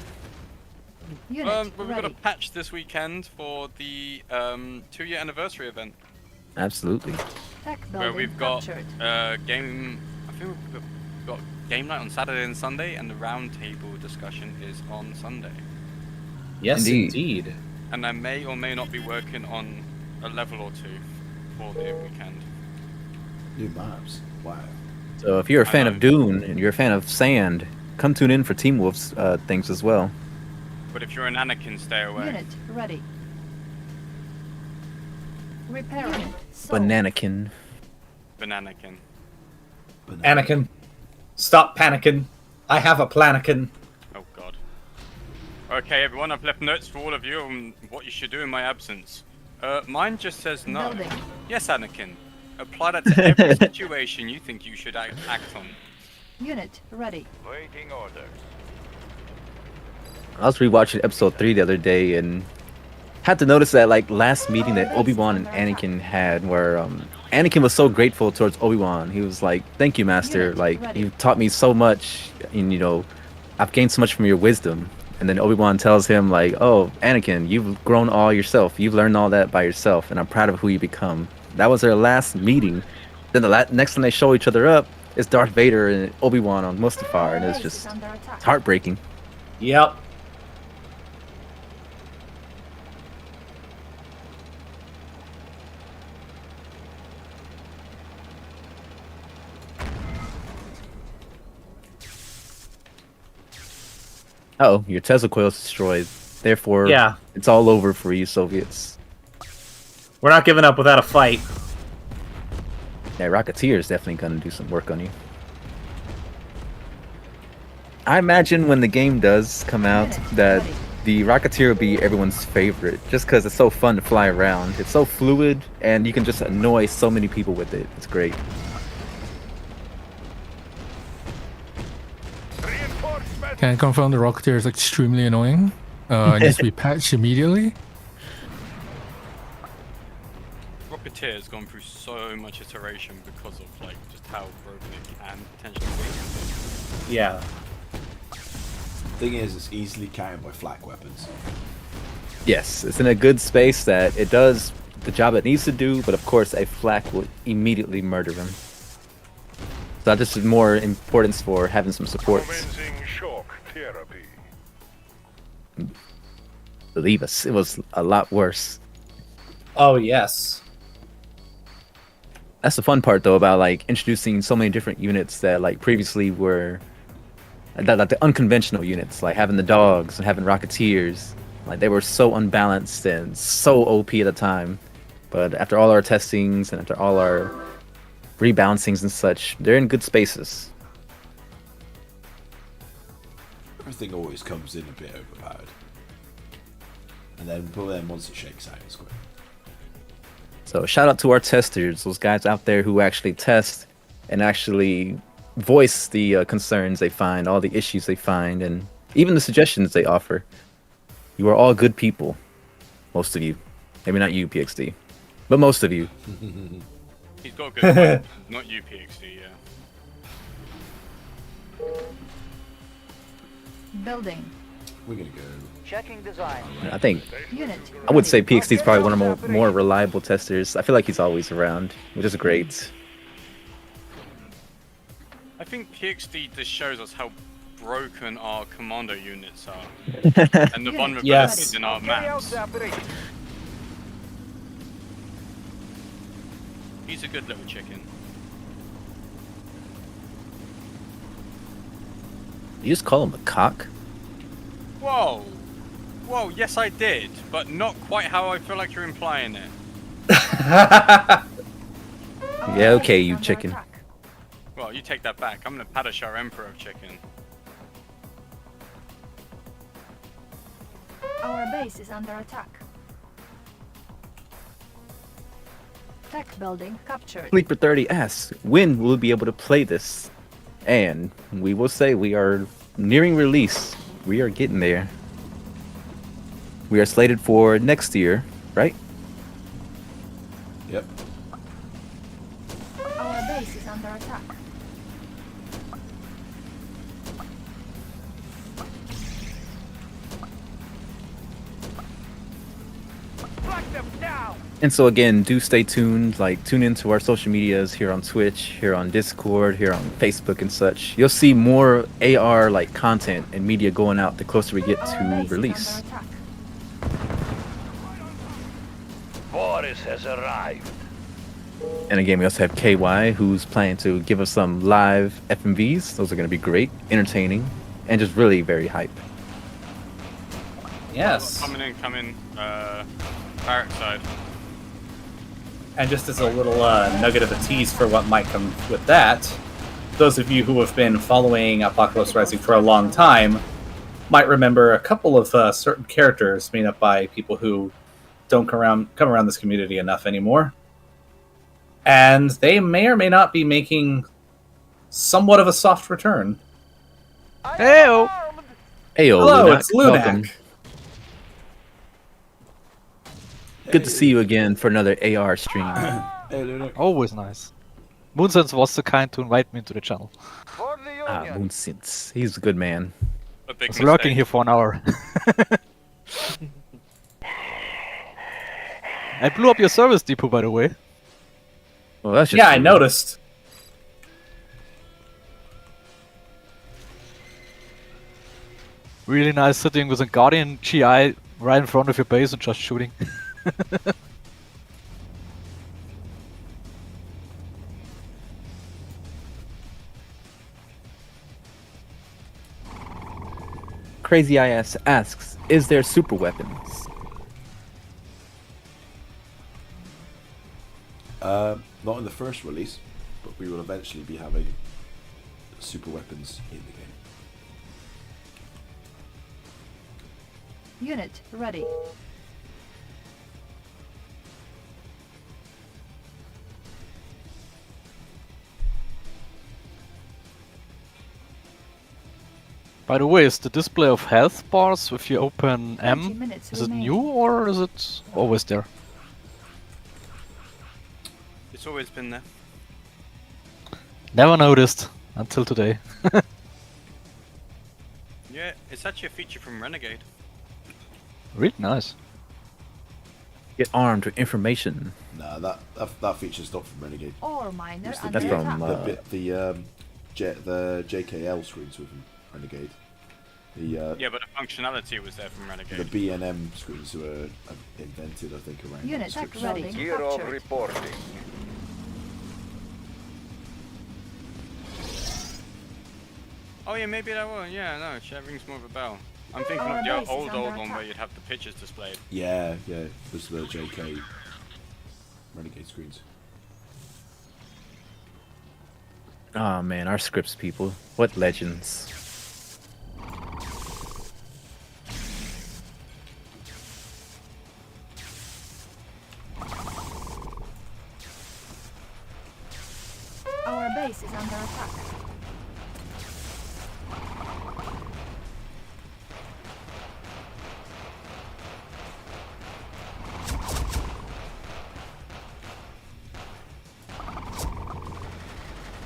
Unit We've got a ready. patch this weekend for the 2-year anniversary event, Tech Absolutely. where building we've got captured. game. I think we've got game night on Saturday and Sunday, and the roundtable discussion is on Sunday. Yes, Indeed. indeed. And I may or may not be working on a level or two for the weekend. New maps. Wow. So if you're a I fan know. of Dune and you're a fan of Sand, come tune in for Team Wolf's things as well. But if you're an Anakin, stay away. Unit ready. Repairing. Sold. Bananakin. Bananakin. Anakin, stop panicking. I have a planakin. Oh god. Okay, everyone, I've left notes for all of you on what you should do in my absence. Mine just says no. Building. Yes, Anakin. Apply that to every situation you think you should act on. Unit ready. Waiting orders. I was rewatching episode 3 the other day and had to notice that like last meeting that Obi-Wan and Anakin had where Anakin was so grateful towards Obi-Wan. He was like, "Thank you, Master. Like you've taught me so much and you know, I've gained so much from your wisdom." And then Obi-Wan tells him like, "Oh, Anakin, you've grown all yourself. You've learned all that by yourself and I'm proud of who you become." That was their last meeting. Then the next time they show each other up is Darth Vader and Obi-Wan on Mustafar, and it's just it's heartbreaking. Yep. Oh, your Tesla coil is destroyed. Therefore, Yeah. it's all over for you Soviets. We're not giving up without a fight. Yeah, Rocketeer is definitely going to do some work on you. I imagine when the game does come out that the Rocketeer will be everyone's favorite, just because it's so fun to fly around. It's so fluid, and you can just annoy so many people with it. It's great. Can I confirm the Rocketeer is extremely annoying? It needs to be patched immediately. Rocketeer has gone through so much iteration because of like just how broken it can potentially be. Yeah. Thing is, it's easily countered by flak weapons. Yes, it's in a good space that it does the job it needs to do, but of course a flak will immediately murder him. So this is more importance for having some supports. Commencing shock therapy. Believe us, it was a lot worse. Oh, yes. That's the fun part though about like introducing so many different units that like previously were like the unconventional units, like having the dogs and having Rocketeers. Like they were so unbalanced and so OP at the time. But after all our testings and after all our rebalancings and such, they're in good spaces. Everything always comes in a bit overpowered. And then once it shakes out, it's great. So shout out to our testers, those guys out there who actually test and actually voice the concerns they find, all the issues they find, and even the suggestions they offer. You are all good people. Most of you. Maybe not you, PXD. But most of you. He's got a good point. Not you, PXD, yeah. Building. We're gonna go. Checking design. I think Unit. I would say PXD is probably one of the more reliable testers. I feel like he's always around, which is great. I think PXD just shows us how broken our commando units are. And the vulnerabilities Yes. in our Carry out maps. the operation. He's a good little chicken. You just call him a cock? Whoa! Whoa, yes I did, but not quite how I feel like you're implying it. Yeah, okay, you chicken. Well, you take that back. I'm the Padishah Emperor of Chicken. Our base is under attack. Tech building captured. Sleeper 30 asks, when will we be able to play this? And we will say we are nearing release. We are getting there. We are slated for next year, right? Yep. Our base is under attack. Black them down. And so again, do stay tuned. Like tune into our social medias here on Twitch, here on Discord, here on Facebook and such. You'll see more AR like content and media going out the closer we get Our to base is release. under attack. Boris has arrived. And again, we also have KY, who's planning to give us some live FMVs. Those are going to be great, entertaining, and just really very hype. Yes. Coming in, barrack side. And just as a little nugget of a tease for what might come with that, those of you who have been following Apocalypse Rising for a long time might remember a couple of certain characters made up by people who don't come around this community enough anymore. And they may or may not be making somewhat of a soft return. Heyo, Hello, Lunak. it's Lunak. Welcome. Good to see you again for another AR stream. Hey, Lunak. Always nice. Moonsense was so kind to invite me to the channel. For the Union. Moonsense. He's a good man. A I big was lurking mistake. here for an hour. I blew up your service depot, by the way. Well, that's just Yeah, I rude. noticed. Really nice sitting with a Guardian GI right in front of your base and just shooting. Crazy IS asks, is there super weapons? Not in the first release, but we will eventually be having super weapons in the game. Unit ready. By the way, is the display of health bars if you open 20 M, minutes is it remaining. new or is it always there? It's always been there. Never noticed until today. Yeah, it's actually a feature from Renegade. Really nice. Get armed with information. Nah, that feature's not from Renegade. Ore miner It's under That's from, attack. the JKL screens were from Renegade. The Yeah, but the functionality was there from the Renegade. BNM screens were invented, I think, around Unit description. ready. Gear of Captured. reporting. Oh yeah, maybe that one. Yeah, no, that rings more of a bell. I'm thinking Our of base is the old under one attack. where you'd have the pictures displayed. Yeah, it was the JK Renegade screens. Oh man, our scripts people. What legends. Our base is under attack.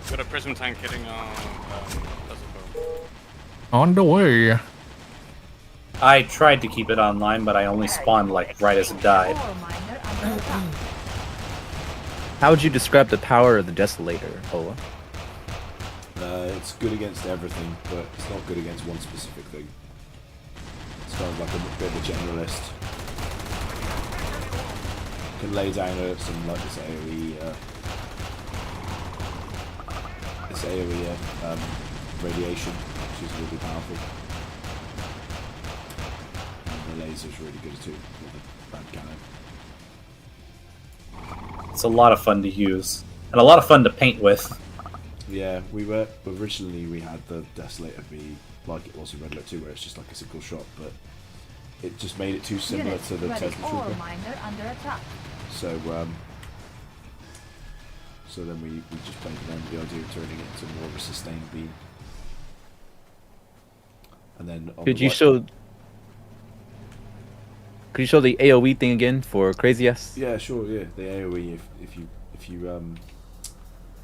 Got a prism tank hitting our puzzle boat. On the way. I tried to keep it online, but I only spawned like right as it died. Ore miner under attack. How would you describe the power of the Desolator, Ola? It's good against everything, but it's not good against one specific thing. It's kind of like a bit of a generalist. Can lay down some like this AoE radiation, which is really powerful. And the laser's really good too with the bad cannon. It's a lot of fun to use and a lot of fun to paint with. Yeah, we had the Desolator be like it was in Red Alert 2, where it's just like a single shot, but it just made it too similar Unit to the ready. Tesla Ore Trooper. miner under attack. So then we just played with the idea of turning it into more of a sustained beam. And then on Could the you right- show? Could you show the AOE thing again for Crazy S? Yeah, sure. Yeah, the AOE. If you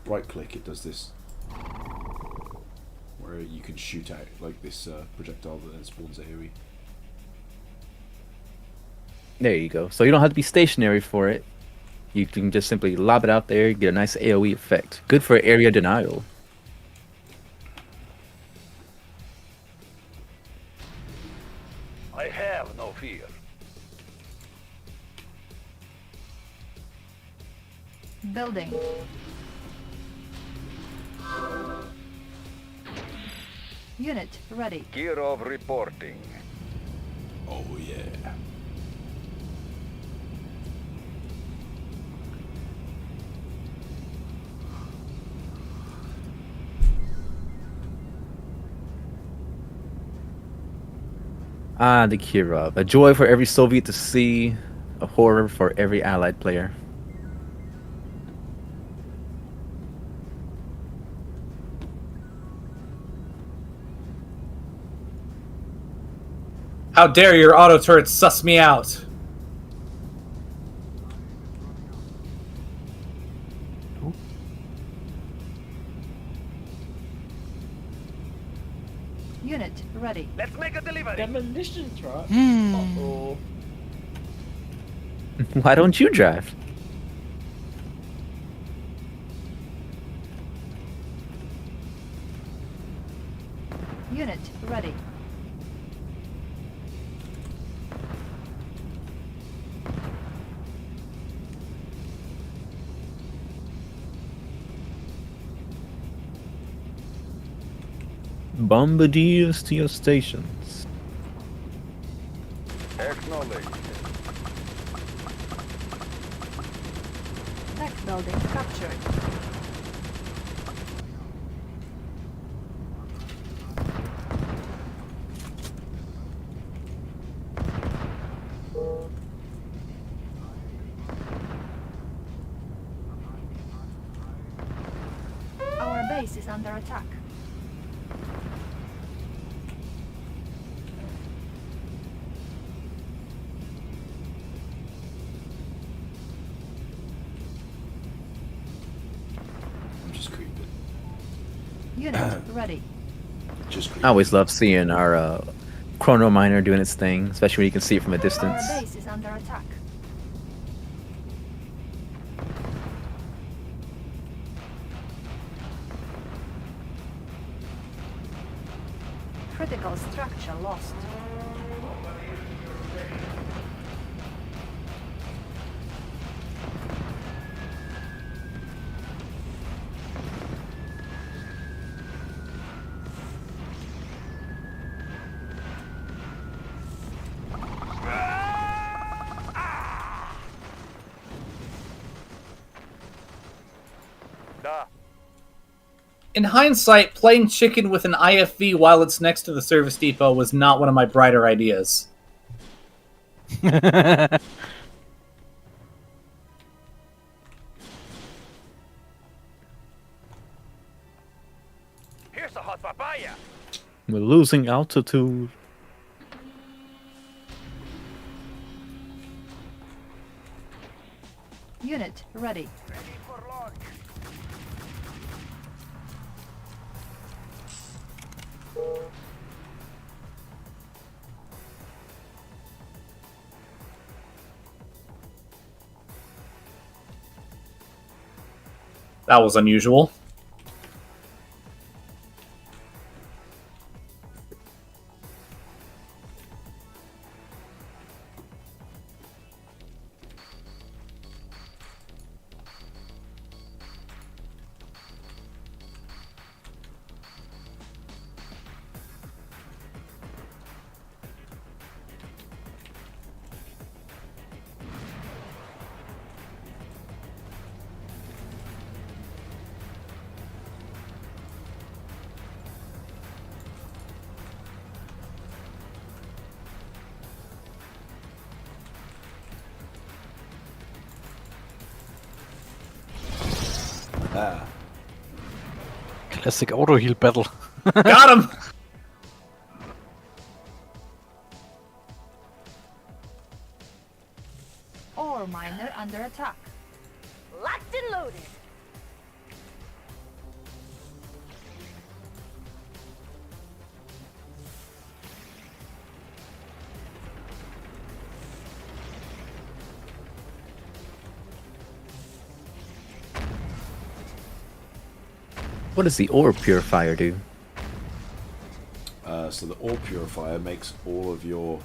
right click, it does this, where you can shoot out like this projectile that then spawns AOE. There you go. So you don't have to be stationary for it. You can just simply lob it out there, get a nice AOE effect. Good for area denial. I have no fear. Building. Unit ready. Gear of reporting. Oh yeah. Ah, the Kirov. A joy for every Soviet to see, a horror for every Allied player. How dare your auto turrets suss me out? Unit ready. Let's make a delivery. Demolition truck? Hmm. Uh-oh. Why don't you drive? Unit ready. Bombardiers to your stations. Acknowledged. Tech building captured. Our base is under attack. I'm just creeping. Unit ready. Just creeping. I always love seeing our Chrono Miner doing its thing, especially when you can see it from a distance. Our base is under attack. Critical structure lost. Da. In hindsight, playing chicken with an IFV while it's next to the service depot was not one of my brighter ideas. Here's a hot papaya. We're losing altitude. Unit ready. Ready for launch. That was unusual. Ah, Classic auto heal battle. Got him! Ore miner under attack. Locked and loaded. What does the ore purifier do? so the ore purifier makes all of your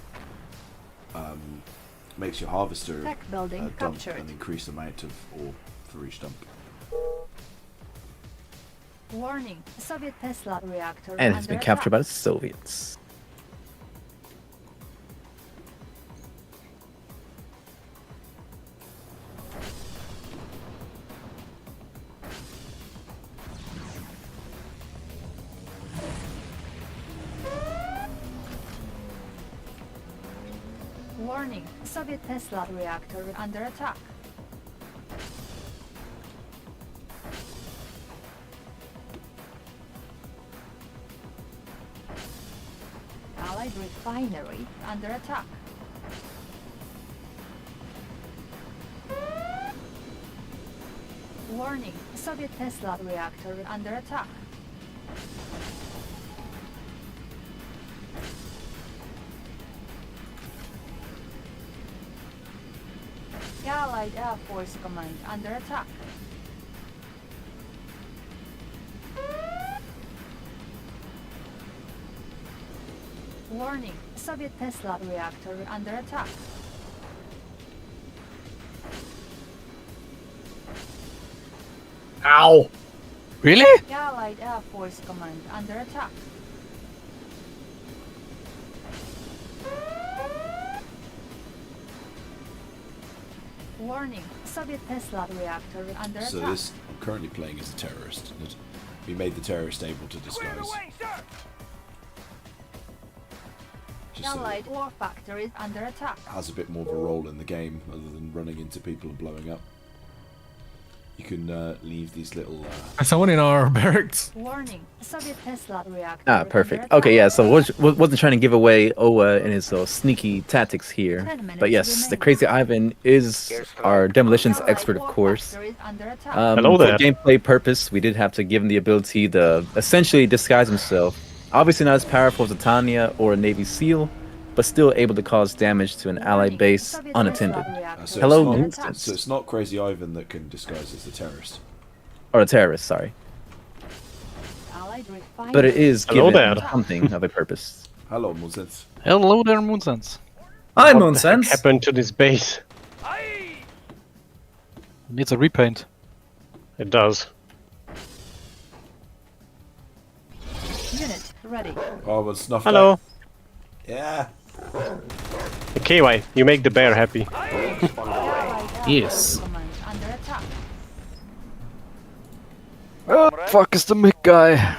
makes your harvester Tech building dump captured. an increased amount of ore for each dump. Warning. Soviet Tesla reactor And it's under been attack. captured by the Soviets. Warning, Soviet Tesla reactor under attack. Allied refinery under attack. Warning, Soviet Tesla reactor under attack. Allied Air Force Command under attack. Warning, Soviet Tesla reactor under attack. Ow! Really? Allied Air Force Command under attack. Warning, Soviet Tesla reactor under So attack. this, I'm currently playing as a terrorist. We made the terrorist able to disguise. Just so Allied war factories under attack. it has a bit more of a role in the game other than running into people and blowing up. You can leave these little... Someone in our barracks. Warning, Soviet Tesla reactor Ah, under perfect. attack. Okay, yeah, so wasn't trying to give away Owa and his sneaky tactics here. 10 minutes But yes, remaining. the Crazy Ivan is our demolitions Allied expert, of war course. factories under attack. Hello For there. gameplay purpose, we did have to give him the ability to essentially disguise himself. Obviously not as powerful as a Tanya or a Navy SEAL, but still able to cause damage to an allied base Soviet unattended. Tesla reactor so Hello, it's Winston. not, so it's not Crazy Ivan that can disguise as the terrorist. Or a terrorist, sorry. Allied refinery. But it is Hello given there. something of a purpose. Hello, Mozens. Hello there, Moonsense. Hi, What the Moonsense. heck happened to this base? Needs a repaint. It does. Unit ready. Oh, well, snuffed Hello. out. Yeah. KY, you make the bear happy. Allied Air Yes. Force Command under attack. Oh, fuck is the mic guy?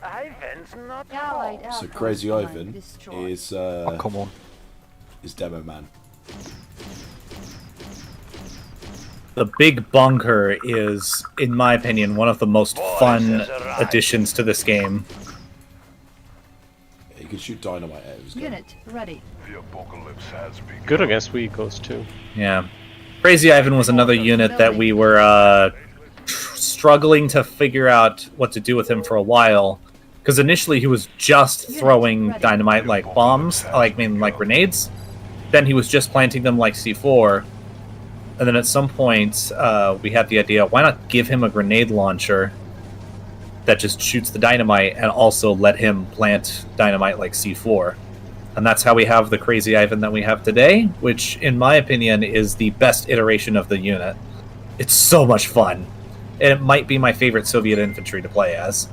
Ivan's not Allied Air So Force Crazy Command Ivan destroyed. is Oh, come on. Demo Man. The Big Bunker is, in my opinion, one of the most fun additions to this game. You can shoot dynamite at his gun. Unit ready. Good against vehicles too. Yeah. Crazy Ivan was another unit that we were struggling to figure out what to do with him for a while. Because initially he was just throwing dynamite like bombs, like grenades. Then he was just planting them like C4. And then at some point, we had the idea, why not give him a grenade launcher that just shoots the dynamite and also let him plant dynamite like C4. And that's how we have the Crazy Ivan that we have today, which, in my opinion, is the best iteration of the unit. It's so much fun. And it might be my favorite Soviet infantry to play as.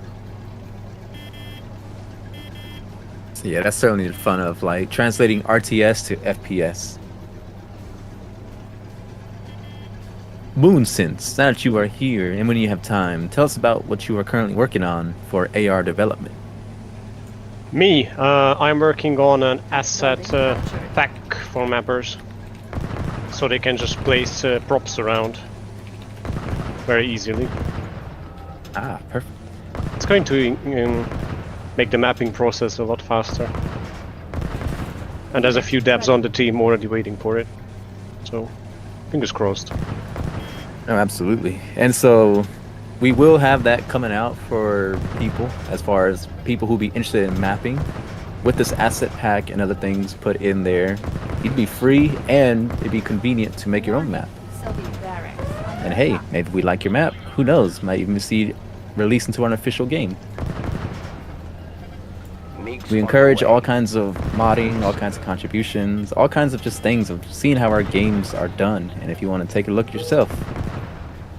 So yeah, that's certainly the fun of like translating RTS to FPS. Moonsense, now that you are here and when you have time, tell us about what you are currently working on for AR development. Me, I'm working on an asset pack for mappers. So they can just place props around very easily. Ah, perfect. It's going to make the mapping process a lot faster. And there's a few devs on the team already waiting for it. So, fingers crossed. No, absolutely. And so we will have that coming out for people, as far as people who be interested in mapping. With this asset pack and other things put in there, it'd be free and it'd be convenient to make your own map. Soviet barracks under And hey, attack. maybe we like your map. Who knows? Might even see it released into an official game. We encourage all kinds of modding, all kinds of contributions, all kinds of just things of seeing how our games are done. And if you want to take a look yourself,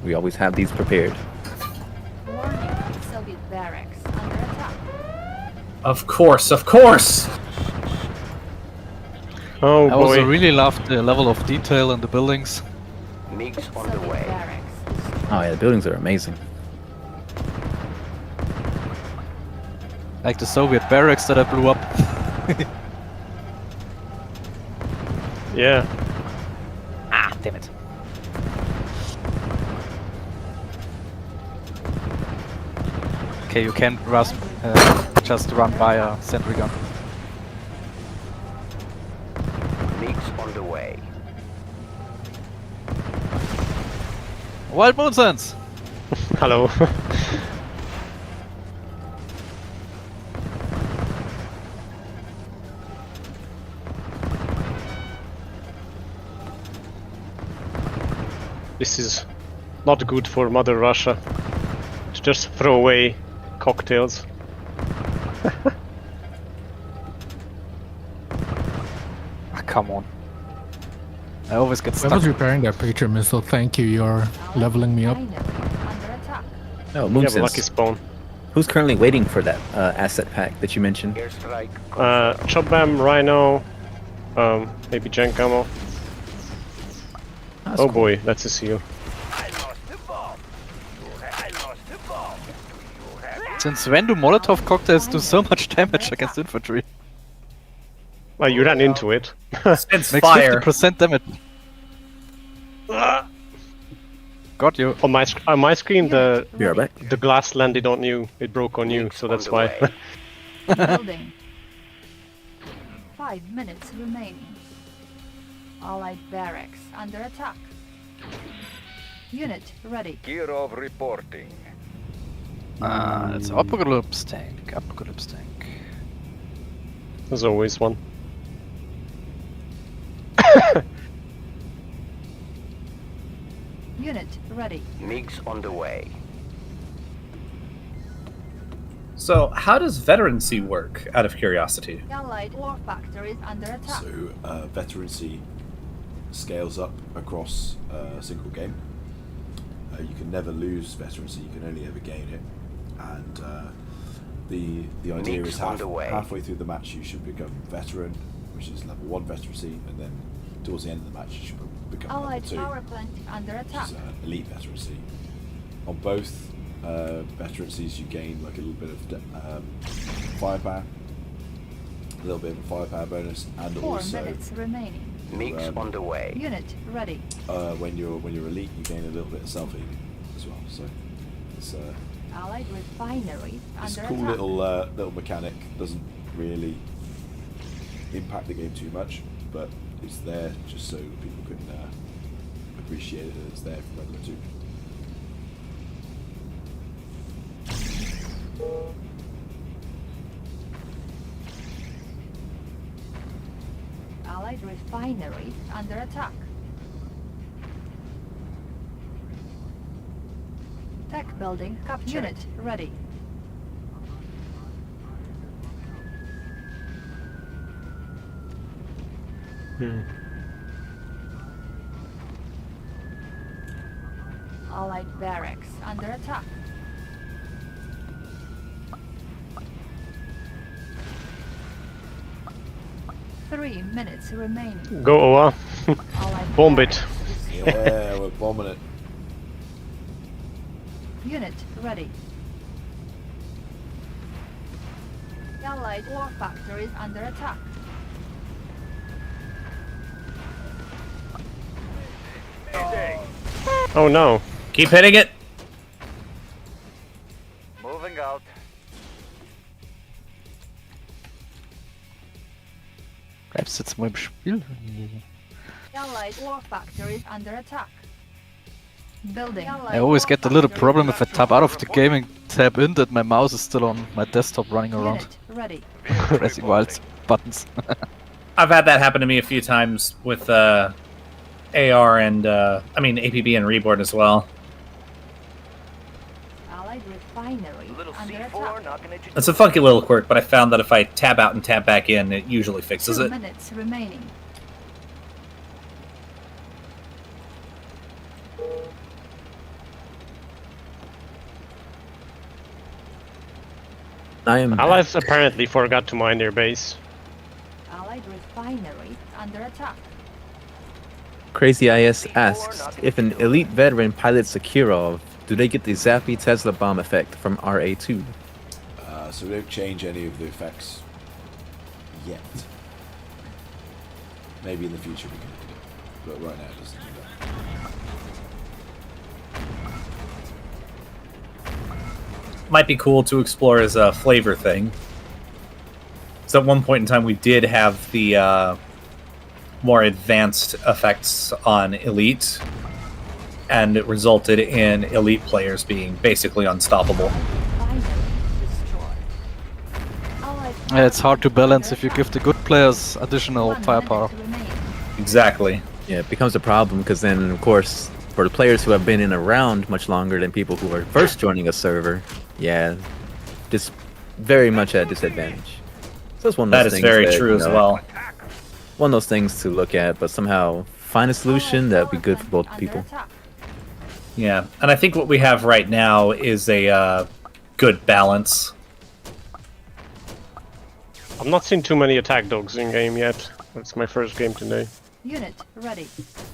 we always have these prepared. Warning, Soviet barracks under attack. Of course, of course! Oh I also boy. really love the level of detail in the buildings. Soviet barracks destroyed. Oh yeah, the buildings are amazing. Like the Soviet barracks that I blew up. Yeah. Ah, damn it. Okay, you can't just run by a sentry gun. MiGs on the way. Wild Moon Sense! Hello. This is not good for Mother Russia. To just throw away cocktails. Ah, come on. I always get I stuck. was repairing that Patriot missile. Thank you. You're leveling me up. Under attack. Oh, You have a Moonsense. lucky spawn. Who's currently waiting for that asset pack that you mentioned? Airstrike. Chopbam, Rhino, maybe Genkamo. That's Oh cool. boy, that's a seal. I lost the bomb. I lost the bomb. You have Since when do Molotov cocktails do so much damage against infantry? Well, you ran into it. Since Makes fire. 50% damage. Got you. On my screen, the Be right back. the glass landed on you. It broke on you, so that's on the why. way. Building. 5 minutes remaining. Allied barracks under attack. Unit ready. Kirov reporting. It's Apocalypse tank. Apocalypse tank. There's always one. Unit ready. MiGs on the way. So, how does veterancy work, out of curiosity? Allied war factor is under attack. So veterancy scales up across a single game. You can never lose veterancy, you can only ever gain it. And the idea MiGs is on the way. halfway through the match you should become veteran, which is level 1 veterancy, and then towards the end of the match you should become Allied level 2, power plant under which attack. is elite veterancy. On both veterancies you gain like a little bit of firepower, a little bit of a firepower bonus, and 4 also minutes remaining. MiGs on the way. Unit ready. when you're elite, you gain a little bit of self healing as well. So it's Allied refineries it's a under cool attack. little mechanic. Doesn't really impact the game too much, but it's there just so people can appreciate it. That it's there for regular 2. Allied refineries under attack. Tech building captured. Unit ready. Allied barracks under attack. Three minutes remaining. Go, Oa. Allied Bomb it. barracks. Yeah, we're bombing it. Unit ready. Allied war factor is under attack. Oh no. Keep hitting it! Moving out. Bleibst jetzt mal im Spiel? Allied war factor is under attack. Building. I always get a little problem if I tab out of the game and tab in that my mouse is still on my desktop running around, Unit ready. pressing wild buttons. I've had that happen to me a few times with AR and, APB and Reborn as well. Allied refinery little under C4 attack. knocking at you. It's a funky little quirk, but I found that if I tab out and tab back in, it usually fixes 2 it. minutes remaining. I am Allies apparently forgot to mine their base. Allied refinery under attack. Crazy IS asks, if an elite veteran pilots a Kirov, do they get the Zappy Tesla bomb effect from RA2? So we don't change any of the effects yet. Maybe in the future we can do it, but right now it doesn't do that. Might be cool to explore as a flavor thing. So at one point in time, we did have the more advanced effects on Elite, and it resulted in Elite players being basically unstoppable. Yeah, it's hard to balance if you give the good players additional firepower. Exactly. Yeah, it becomes a problem because then, of course, for the players who have been in around much longer than people who are first joining a server, yeah, just very much at a disadvantage. So it's one of That those is things very that, true you as know, well. One of those things to look at, but somehow find a solution that would be good for both people. Yeah, and I think what we have right now is a good balance. I've not seen too many attack dogs in game yet. That's my first game today. Unit ready.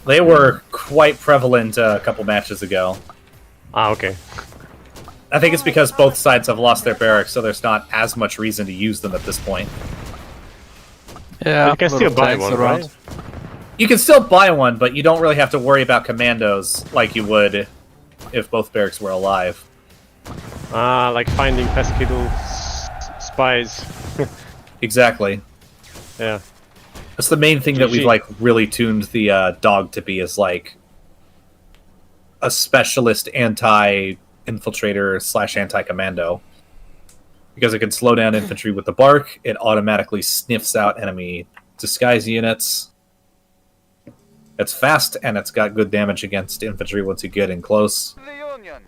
They were quite prevalent a couple matches ago. Ah, okay. I think it's because both sides have lost their barracks, so there's not as much reason to use them at this point. Yeah, you can still little buy tanks one, around. right? You can still buy one, but you don't really have to worry about commandos like you would if both barracks were alive. Ah, like finding pesky little spies. Exactly. Yeah. That's the main thing that we've like really tuned the dog to be, is like a specialist anti-infiltrator / anti-commando. Because it can slow down infantry with the bark, it automatically sniffs out enemy disguise units. It's fast, and it's got good damage against infantry once you get in close. The Union.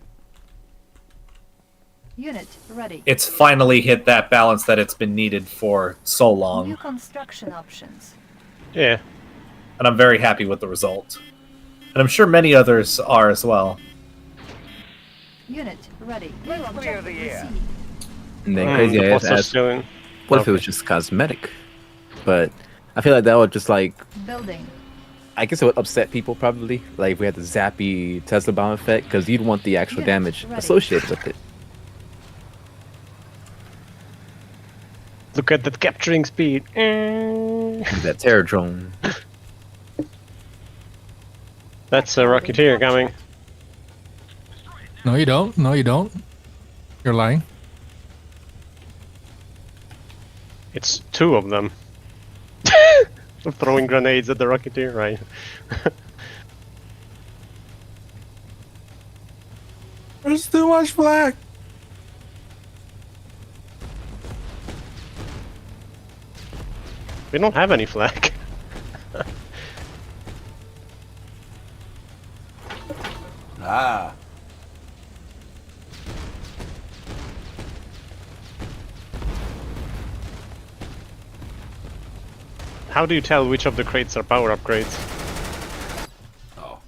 Unit ready. It's finally hit that balance that it's been needed for so New long, construction options. Yeah. and I'm very happy with the result. And I'm sure many others are as well. Unit ready. New Clear objective the air. received. And then Crazy AF what's that asked, doing? what if it was just cosmetic? But I feel like that would just like, Building. I guess it would upset people probably. Like if we had the zappy Tesla bomb effect, because you'd want the actual Unit damage ready. associated with it. Look at that capturing speed. That terror drone. That's a Rocketeer coming. No, you don't. No, you don't. You're lying. It's two of them. Throwing grenades at the Rocketeer, right? There's too much flak. We don't have any flag. Ah. How do you tell which of the crates are power upgrades? Oh.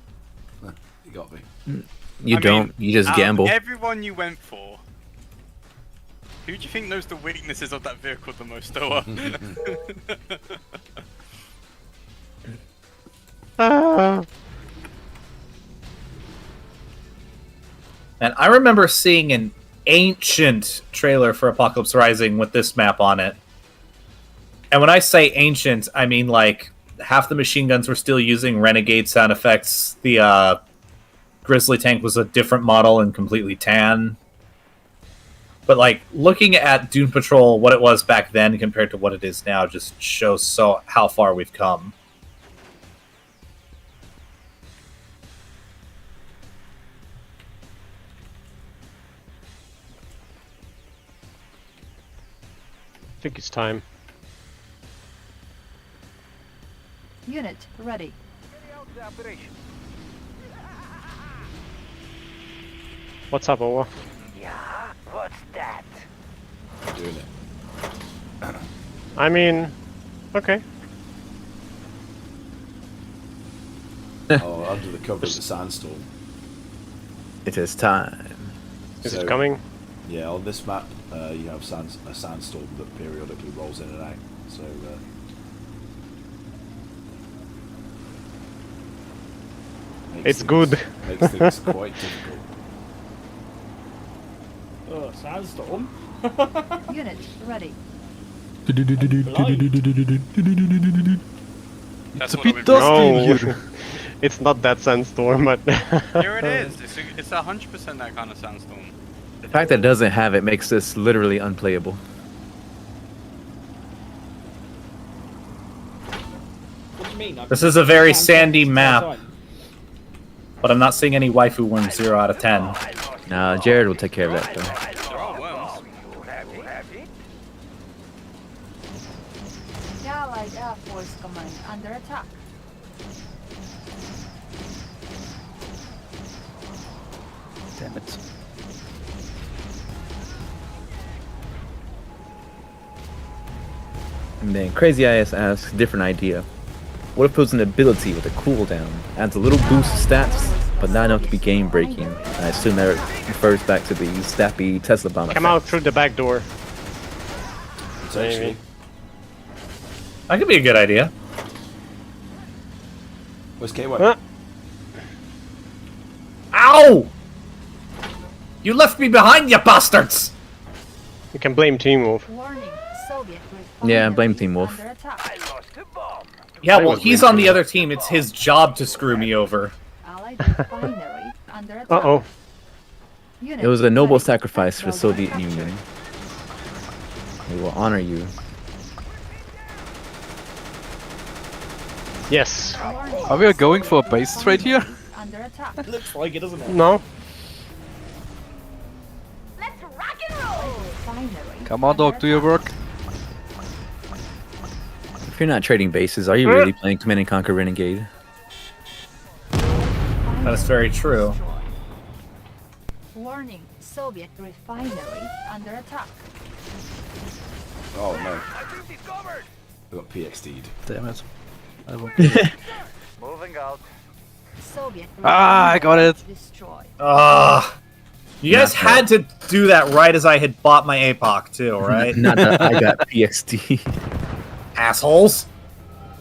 You got me. You I don't. mean, You just out of gamble. Everyone you went for. Who do you think knows the weaknesses of that vehicle the most, Toa? And I remember seeing an ancient trailer for Apocalypse Rising with this map on it. And when I say ancient, I mean like half the machine guns were still using Renegade sound effects. The Grizzly tank was a different model and completely tan. But like looking at Dune Patrol, what it was back then compared to what it is now, just shows so how far we've come. I think it's time. Unit ready. What's up, Owa? Yeah, what's that? Doing it. I mean, okay. Oh, under the cover of the sandstorm. It is time. Is So- it coming? Yeah, on this map, you have a sandstorm that periodically rolls in and out. So, It's good. Makes things quite difficult. Oh, sandstorm. Unit ready. That's a what bit I would dusty in No, here. it's not that sandstorm, but Here it is. It's 100% that kind of sandstorm. The fact that it doesn't have it makes this literally unplayable. What do you mean? This is a very sandy map, but I'm not seeing any waifu worms 0 out of 10. Nah, Jared will take care of that though. There are worms. The Allied Air Force Command under attack. Damn it. And then Crazy Eyes asks, different idea. What if it was an ability with a cooldown? Adds a little boost to stats, but not enough to be game breaking. I assume that refers back to the Stappy Tesla bomb. come out through the back door. Potentially. That could be a good idea. Where's KY? Huh? Ow! You left me behind, you bastards! You can blame Team Wolf. Warning, Soviet Yeah, refinery blame Team Wolf. under attack. Yeah, I well, was he's waiting on the for other team. It's his job to screw me over. Allied refinery under attack. Uh-oh. Unit It was a noble ready. sacrifice for the Building Soviet captured. Union. We will honor you. Yes. Warning, Are we going for a base trade here? under attack. Looks like it, doesn't it? No. Let's rock and roll. Refinery Come on, under dog, do your attack. work. If you're not trading bases, are you really playing Command and Conquer Renegade? That is very true. Warning, Soviet refinery under attack. Oh no. We got PXD'd. Damn it. I won't. Moving out. Soviet Ah, I got it. destroyed. You guys had to do that right as I had bought my APOC too, right? Not that I got PXD. Assholes!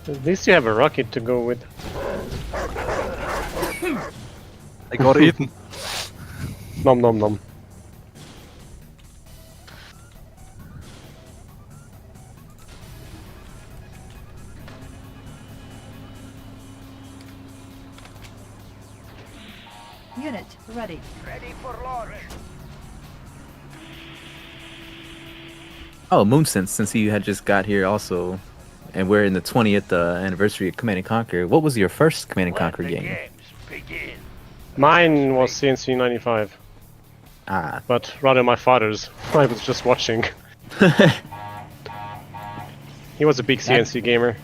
At least you have a rocket to go with. I got eaten. Nom nom nom. Unit ready. Ready for launch. Oh, Moonsense, since you had just got here also, and we're in the 20th anniversary of Command and Conquer, what was your first Command and Conquer game? Mine was CNC 95. Ah. But rather my father's. I was just watching. He was a big CNC gamer.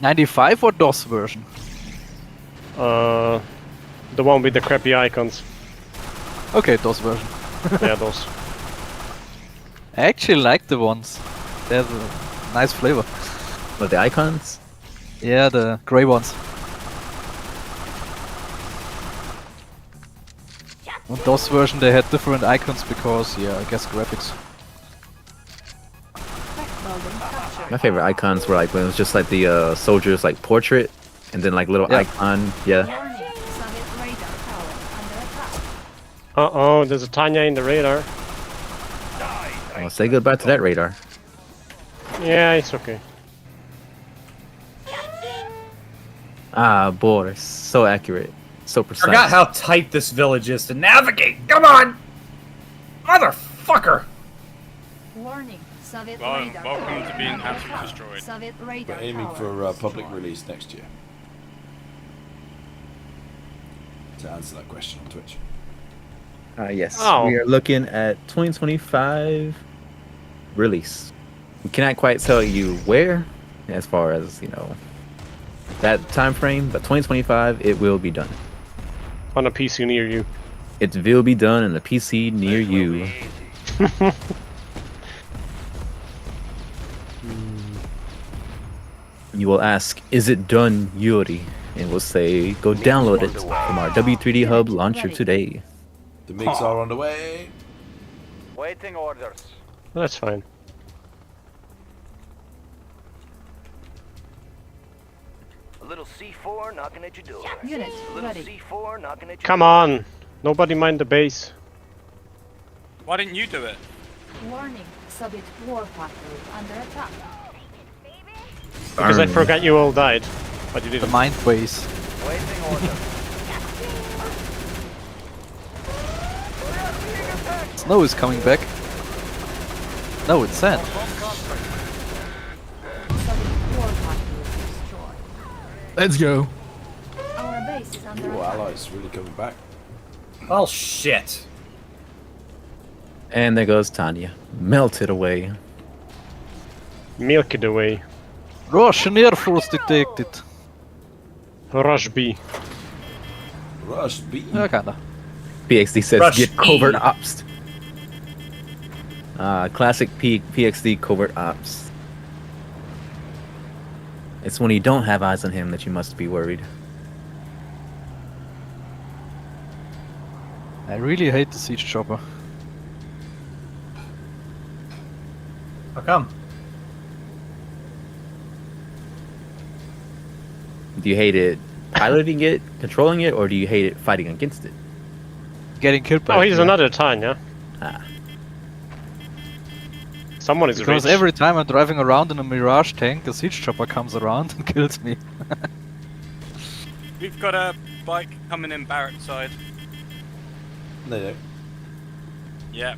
95 or DOS version? The one with the crappy icons. Okay, DOS version. Yeah, those. I actually like the ones. They have a nice flavor. What, the icons? Yeah, the gray ones. On DOS version they had different icons because, yeah, I guess graphics. My favorite icons were like when it was just like the soldiers like portrait, and then like little Yeah. icon, yeah. Uh-oh, there's a Tanya in the radar. Well, say goodbye to that radar. Yeah, it's okay. Ah, boy, so accurate, so precise. Forgot how tight this village is to navigate. Come on, motherfucker! Warning, Soviet Well, radar welcome tower to being under absolutely attack. destroyed. Soviet We're radar aiming tower for public destroyed. release next year. To answer that question on Twitch. Yes, Oh. we are looking at 2025 release. We cannot quite tell you where, as far as you know, that time frame, but 2025 it will be done. On a PC near you. It will be done in a PC near you. You will ask, "Is it done, Yuri?" And we'll say, "Go download it from our W3D Hub launcher today." The MiGs are on the way. Waiting orders. That's fine. A little C4 knocking at your door. Unit A little ready. C4 knocking at your Come door. on! Nobody mind the base. Why didn't you do it? Warning, Soviet war factory under attack. Because I Darn. forgot you all died. But you The didn't. mind base. Waiting orders. Snow is coming back. No, it's sand. Let's go. Our base is under Your attack. allies really coming back. Oh shit. And there goes Tanya. Melted away. Milk it away. Russian Air Force detected. Rush B. Rush B. Yeah, kinda. PXD says Rush get covert E. ops. Classic PXD covert ops. It's when you don't have eyes on him that you must be worried. I really hate the siege chopper. How come? Do you hate it piloting it, controlling it, or do you hate it fighting against it? Getting killed by Oh, it, he's yeah. another Tanya. Ah. Someone is Because rich. every time I'm driving around in a Mirage tank, a siege chopper comes around and kills me. We've got a bike coming in barrack side. No. Yeah.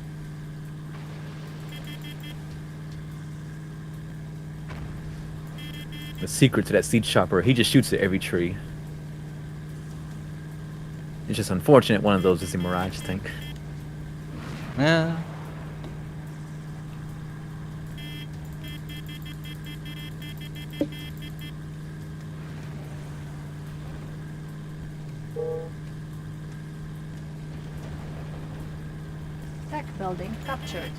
The secret to that siege chopper, he just shoots at every tree. It's just unfortunate one of those is a Mirage tank. Yeah. Tech building captured.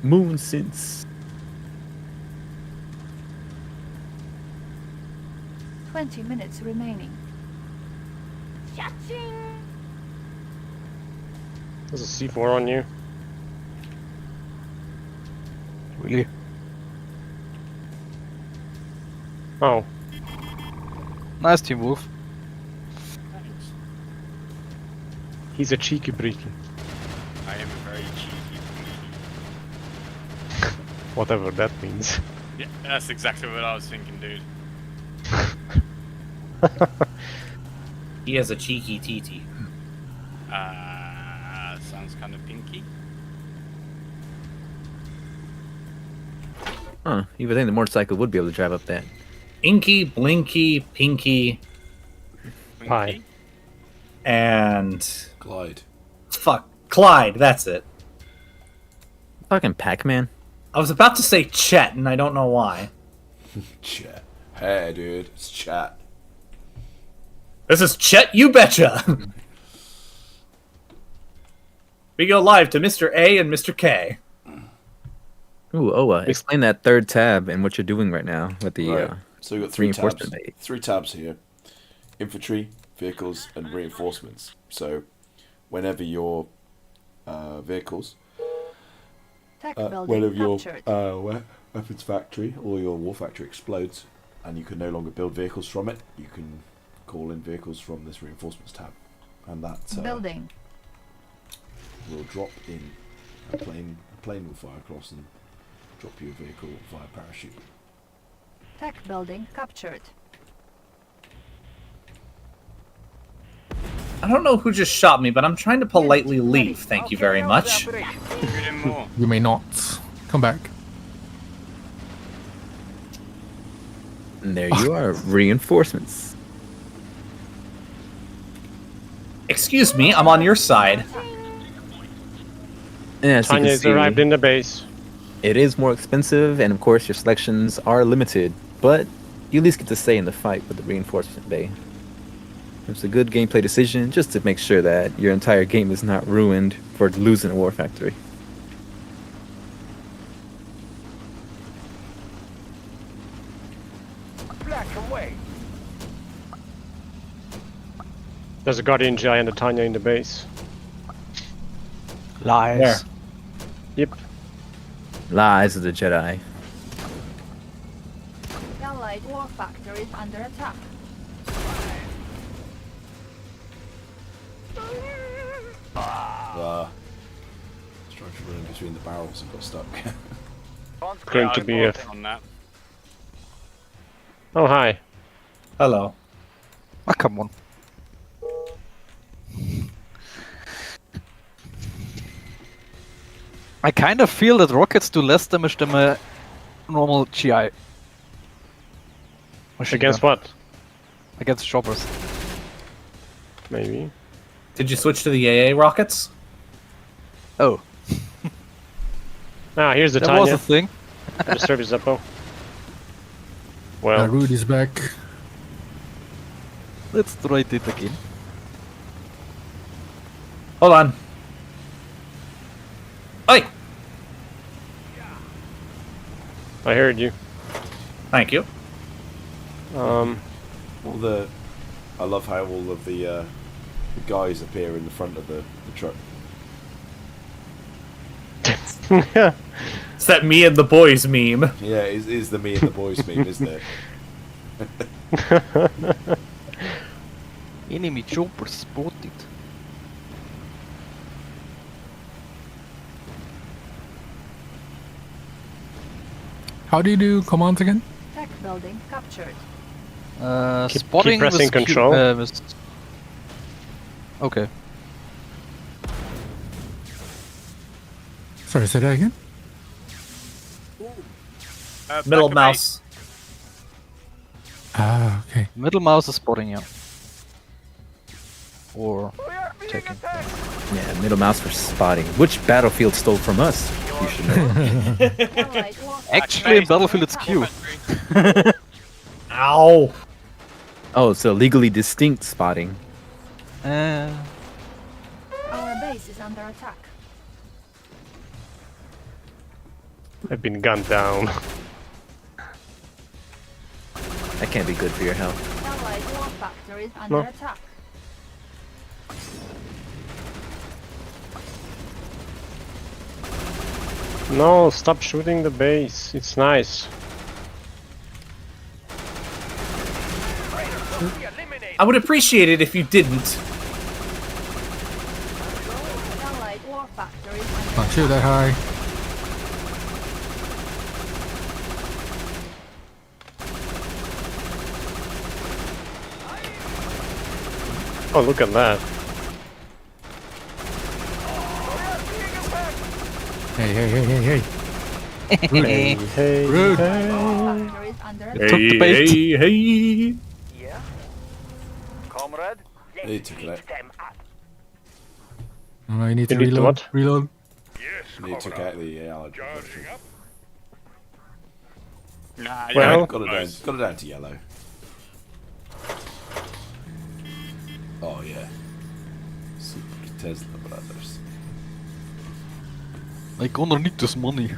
Moon since 20 minutes remaining. There's a C4 on you. Really? Oh. Nice team move. He's a cheeky breaky. I am a very cheeky. Whatever that means. Yeah, that's exactly what I was thinking, dude. He has a cheeky TT. Sounds kind of pinky. Huh, you would think the motorcycle would be able to drive up that. Inky, Blinky, Pinky, Hi. and Glide. fuck Clyde. That's it. Fucking Pac-Man. I was about to say Chet, and I don't know why. Chat. Hey, dude. It's chat. This is Chet, you betcha. We go live to Mr. A and Mr. K. Ooh, Owa, explain that third tab and what you're doing right now with the Right. So we've got three tabs. reinforcement bait. Three tabs here: infantry, vehicles, and reinforcements. So, whenever your vehicles, Tech building whenever your captured. weapons factory or your war factory explodes, and you can no longer build vehicles from it, you can call in vehicles from this reinforcements tab, and that Building. will drop in a plane. A plane will fire across and drop you a vehicle via parachute. Tech building captured. I don't know who just shot me, but I'm trying to politely leave. Thank you very much. Shoot him more. You may not. Come back. And there you are, reinforcements. Excuse me, I'm on your side. And as you can Tanya's see, arrived in the base. it is more expensive, and of course your selections are limited, but you at least get to stay in the fight with the reinforcement bay. It's a good gameplay decision just to make sure that your entire game is not ruined for losing a war factory. Black away. There's a Guardian GI and a Tanya in the base. Lies. Where? Yep. Lies of the Jedi. Allied war factory is under attack. Structure running between the barrels and got stuck. going to be a... on that. Oh, hi. Hello. Ah, come on. I kind of feel that rockets do less damage than a normal GI. Machine Against gun. what? Against choppers. Maybe. Did you switch to the AA rockets? Oh. Ah, here's the That was Tanya. a thing. The service depot. Well, Rudy's back. Let's try it again. Hold on. Oi! I heard you. Thank you. I love how all of the guys appear in the front of the truck. It's that me and the boys meme. Yeah, it is the me and the boys meme, isn't it? Enemy chopper spotted. How do you do commands again? Tech building captured. Spotting pressing with Q- control. with- Okay. Sorry, say that again? Middle back of mouse. Ah, okay. Middle mouse is spotting, yeah. Or taking. Yeah, middle mouse for spotting. Which battlefield stole from us? You should know. Allied warfare. Actually, in Battlefield it's Q. Ow! Oh, so legally distinct spotting. Our base is under attack. I've been gunned down. That can't be good for your health. Allied war factory is under No. attack. No, stop shooting the base. It's nice. I would appreciate it if you didn't. Allied war factory is under Not shoot that high. Oh, look at that. Hey, hey, hey, hey, hey. Hey, hey, Rude. hey. factory is under attack. Took the bait. hey. Yeah? Comrade? He took it out. I need to You need to reload. what? Reload. He took out the allied. Nah, Well- yeah, Got it down to yellow. Oh yeah. Super Tesla brothers. I gonna need this money.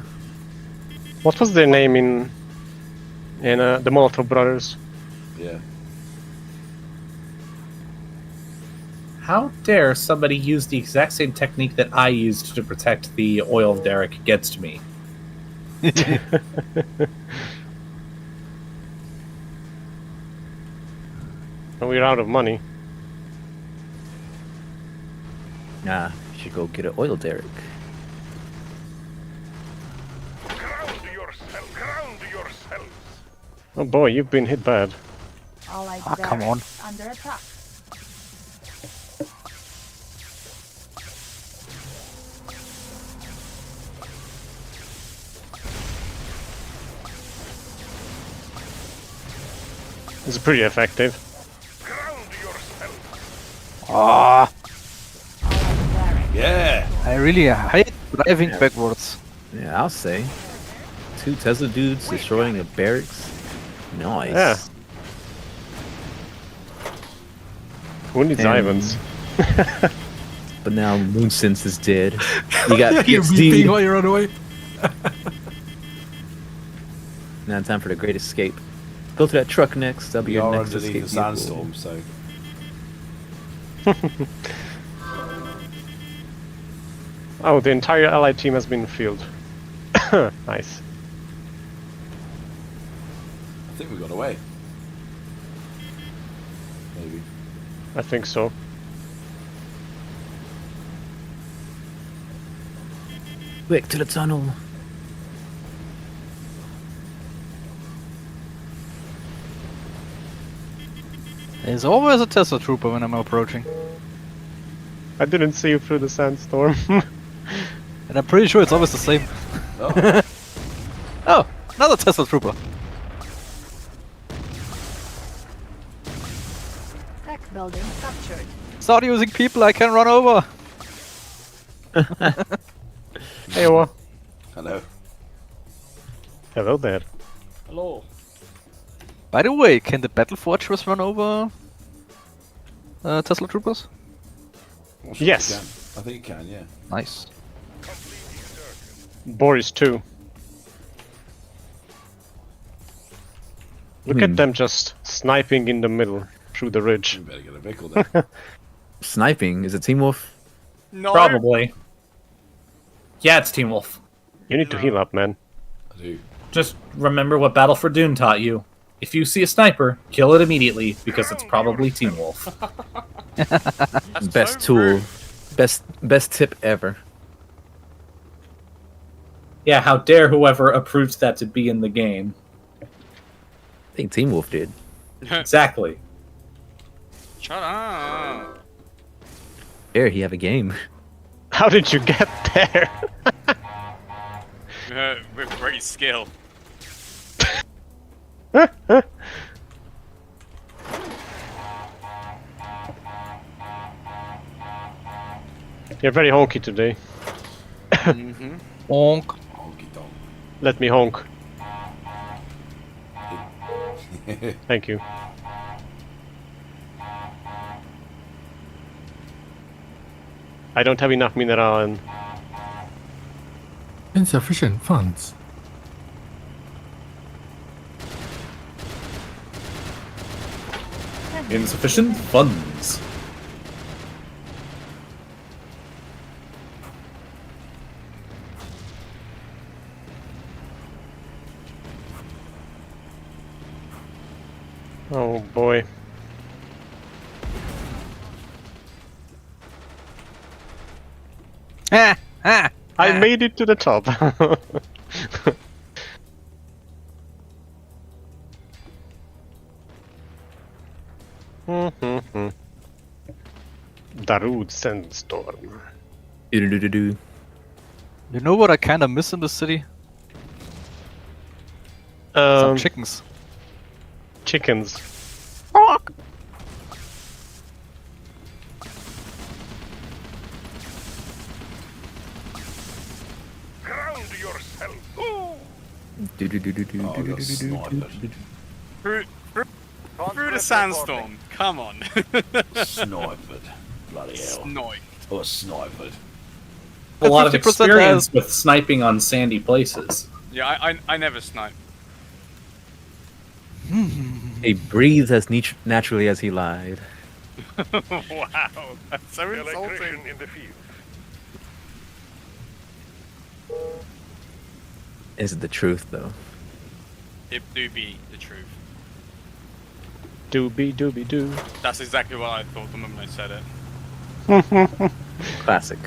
What was their name in the Molotov Brothers? Yeah. How dare somebody use the exact same technique that I used to protect the oil derrick against me? And we're out of money. Nah, you should go get an oil derrick. Oh boy, you've been hit bad. Allied Ah, come on. barracks under attack. It's pretty effective. Ah, Allied barracks. Yeah. I really hate driving backwards. Yeah, I'll say. 2 Tesla dudes destroying a barracks. Nice. Yeah. Who needs And- Ivans? But now Moonsense is dead. You got You're beeping PXD. while you run away. Now time for the great escape. Go to that truck next. That'll be We your are next underneath escape. the vehicle. sandstorm, so Oh, the entire Allied team has been filled. Nice. I think we got away. Maybe. I think so. Quick to the tunnel. There's always a Tesla trooper when I'm approaching. I didn't see you through the sandstorm. And I'm pretty sure it's always the same. Oh. Oh, another Tesla trooper. Tech building captured. Start using people I can run over. Hey, what? Hello. Hello there. Hello. By the way, can the Battle Fortress run over Tesla troopers? Well, sure Yes. it can. I think it can, yeah. Nice. Boris too. Look at them just sniping in the middle through the ridge. You better get a vehicle then. Sniping? Is it Team Wolf? No. Probably. Yeah, it's Team Wolf. You need to heal up, man. I do. Just remember what Battle for Dune taught you. If you see a sniper, kill it immediately because it's probably Team Wolf. That's Best so tool. rude. Best tip ever. Yeah, how dare whoever approved that to be in the game. I think Team Wolf did. Exactly. Shut up. There, he have a game. How did you get there? With great skill. You're very honky today. Mm-hmm. Honk. Honky tonk. Let me honk. Thank you. I don't have enough mineral and Insufficient funds. Insufficient funds. oh boy. Ah, ah. I made it to the top. Darude Sandstorm. Do-do-do-do-do. You know what I kinda miss in the city? Some chickens. Chickens. Ground yourself. Oh, I got sniped. Through the sandstorm. Come on. Sniped. Bloody hell. Snipe. I was sniped. A lot of 50% experience with sniping on sandy places. Yeah, I never snipe. He breathes as naturally as he lied. Wow. That's so insulting. Electrician in the field. Is it the truth, though? It do be the truth. Doobie doobie doo. That's exactly what I thought the moment I said it. Classic.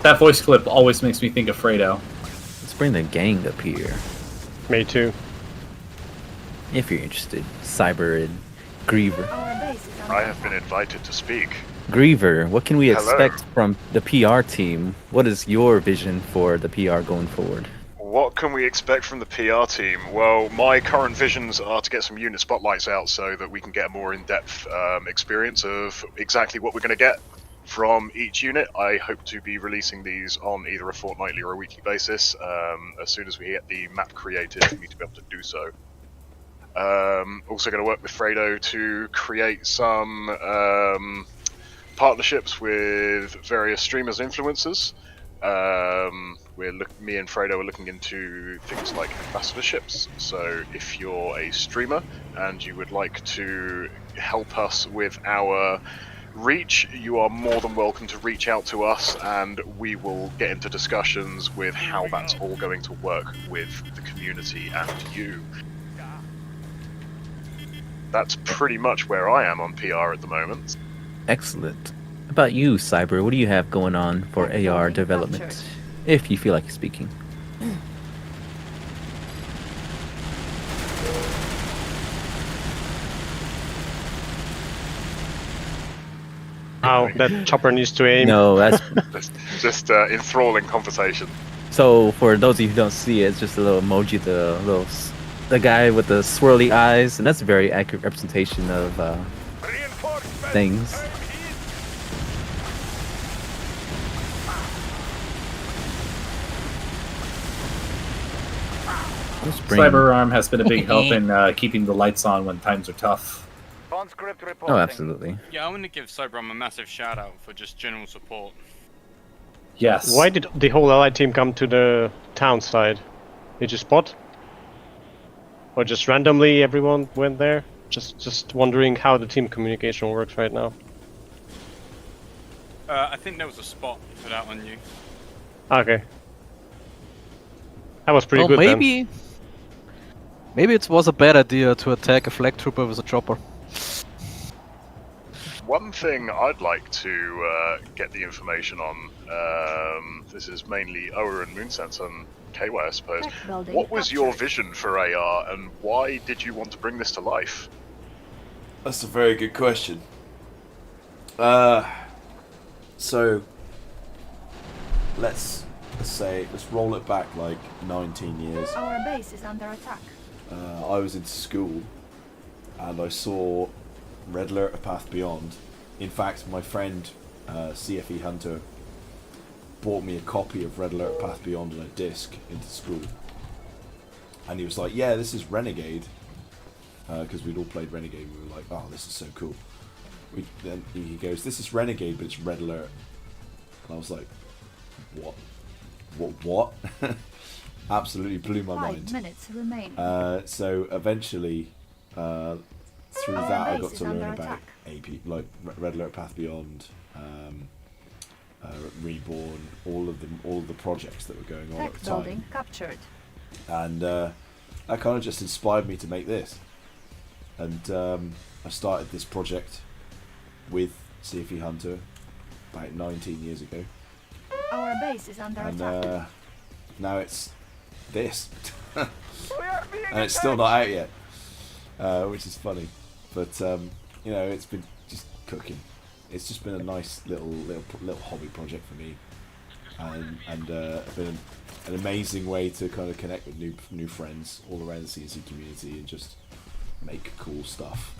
That voice clip always makes me think of Fredo. Let's bring the gang up here. Me too. If you're interested. Cyber and Griever. Our base is under I have been invited to speak. Griever, what can we Hello. expect from the PR team? What is your vision for the PR going forward? What can we expect from the PR team? Well, my current visions are to get some unit spotlights out so that we can get a more in-depth experience of exactly what we're going to get from each unit. I hope to be releasing these on either a fortnightly or a weekly basis as soon as we get the map created for me to be able to do so. Also going to work with Fredo to create some partnerships with various streamers and influencers. Me and Fredo are looking into things like ambassadorships. So if you're a streamer and you would like to help us with our reach, you are more than welcome to reach out to us, and we will get into discussions with how that's all going to work with the community and you. That's pretty much where I am on PR at the moment. Excellent. How about you, Cyber? What do you have going on for AR development? If you feel like speaking. How that chopper needs to aim. No, that's Just enthralling conversation. so. For those of you who don't see it, it's just a little emoji, the guy with the swirly eyes, and that's a very accurate representation of things. Cyberarm has been a big help in keeping the lights on when times are tough. Conscript reporting. Oh, absolutely. Yeah, I want to give Cyberarm a massive shout out for just general support. Yes. Why did the whole Allied team come to the town side? Did you spot? Or just randomly everyone went there? Just wondering how the team communication works right now. I think there was a spot put out on you. Okay. That was pretty Well, good maybe it was a bad idea to attack a flag trooper with a chopper. One thing I'd like to get the information on, this is mainly Oa and Moonsense and KY, I suppose. Tech building What was your captured. vision for AR, and why did you want to bring this to life? That's a very good question. So let's roll it back like 19 years. Our base is under attack. I was in school and I saw Red Alert: A Path Beyond. In fact, my friend CFE Hunter bought me a copy of Red Alert: A Path Beyond on a disc into school, and he was like, "Yeah, this is Renegade," because we'd all played Renegade. We were like, "Oh, this is so cool." Then he goes, "This is Renegade, but it's Red Alert," and I was like, "What? What?" Absolutely blew my 5 mind. minutes remaining. So eventually, through Our that, I base got is to learn under about attack. AP, like Red Alert: Path Beyond, Reborn, all of the projects that were going on at Tech the building time, captured. and that kind of just inspired me to make this. And I started this project with CFE Hunter about 19 years ago, Our base is under and attack. now it's this, We are being and it's still not out yet, which is funny. But you know, it's been just cooking. It's just been a nice little hobby project for me, and been an amazing way to kind of connect with new friends all around the CNC community and just make cool stuff.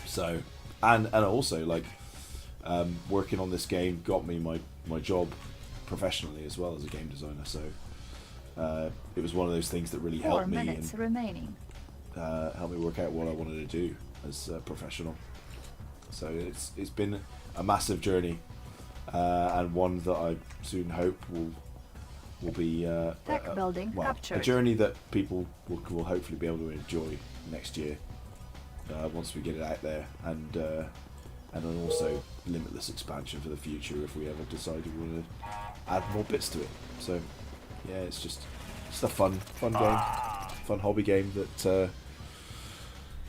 So, and also like working on this game got me my job professionally as well as a game designer. So it was one of those things that really 4 helped me minutes and remaining. helped me work out what I wanted to do as a professional. So it's been a massive journey, and one that I soon hope will be Tech building a captured. journey that people will hopefully be able to enjoy next year once we get it out there, and then also limitless expansion for the future if we ever decide we want to add more bits to it. So yeah, it's just a fun game, fun hobby game that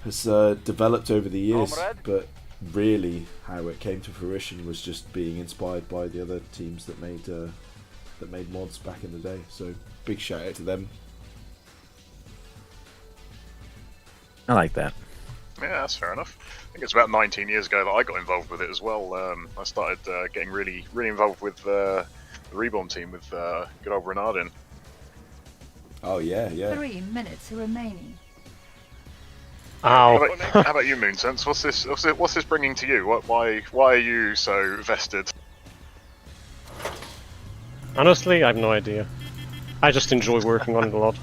has developed over the years. Comrade? But really, how it came to fruition was just being inspired by the other teams that made mods back in the day. So big shout out to them. I like that. Yeah, that's fair enough. I think it's about 19 years ago that I got involved with it as well. I started getting really involved with the Reborn team with good old Renardin. Oh yeah. 3 minutes remaining. How Ow. about you, Moonsense? What's this bringing to you? Why are you so vested? Honestly, I have no idea. I just enjoy working on it a lot.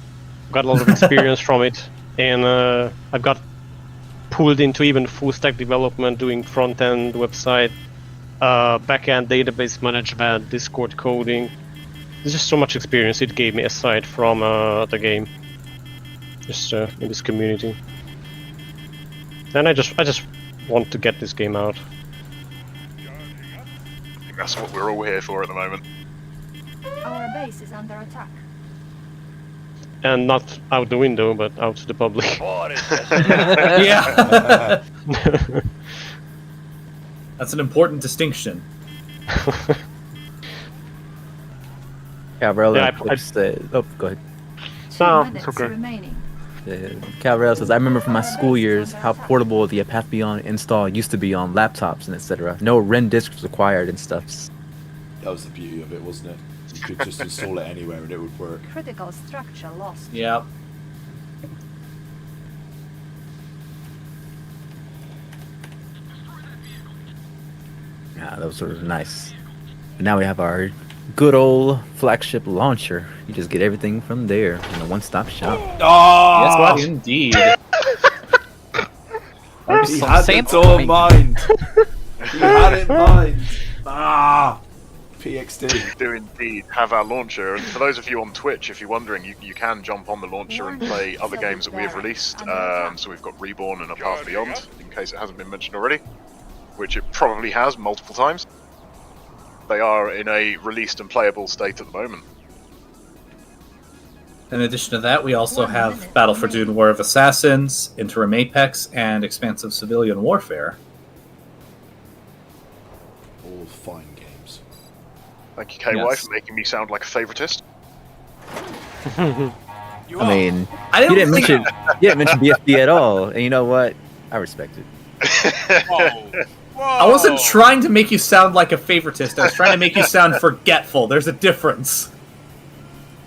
I've got a lot of experience from it, and I've got pulled into even full stack development, doing front end website, back end database management, Discord coding. There's just so much experience it gave me aside from the game, just in this community. And I just want to get this game out. I think that's what we're all here for at the moment. Our base is under attack. And not out the window, but out to the public. What is Yeah. That's an important distinction. Gabriella Yeah, I- said, "Oh, go ahead." 2 No, minutes it's okay. remaining. Calrail says, I remember from my school years how portable the Path Beyond install used to be on laptops and etc. No REN discs required and stuff. That was the beauty of it, wasn't it? You could just install it anywhere and it would work. Critical structure lost. Yep. Yeah, that was sort of nice. And now we have our good old flagship launcher. You just get everything from there in a one-stop shop. Oh! Yes, what? Indeed. He had it all in mind. He had it in mind. Ah! PXD. Do indeed have our launcher, and for those of you on Twitch, if you're wondering, you can jump on the launcher and play other games that we have released. So we've got Reborn and A Path Beyond, in case it hasn't been mentioned already, which it probably has multiple times. They are in a released and playable state at the moment. In addition to that, we also have Battle for Dune War of Assassins, Interim Apex, and Expansive Civilian Warfare. All fine games. Thank you, KY, Yes. for making me sound like a favoritist. I mean, you didn't mention BFB at all, and you know what? I respect it. I wasn't trying to make you sound like a favoritist. I was trying to make you sound forgetful. There's a difference.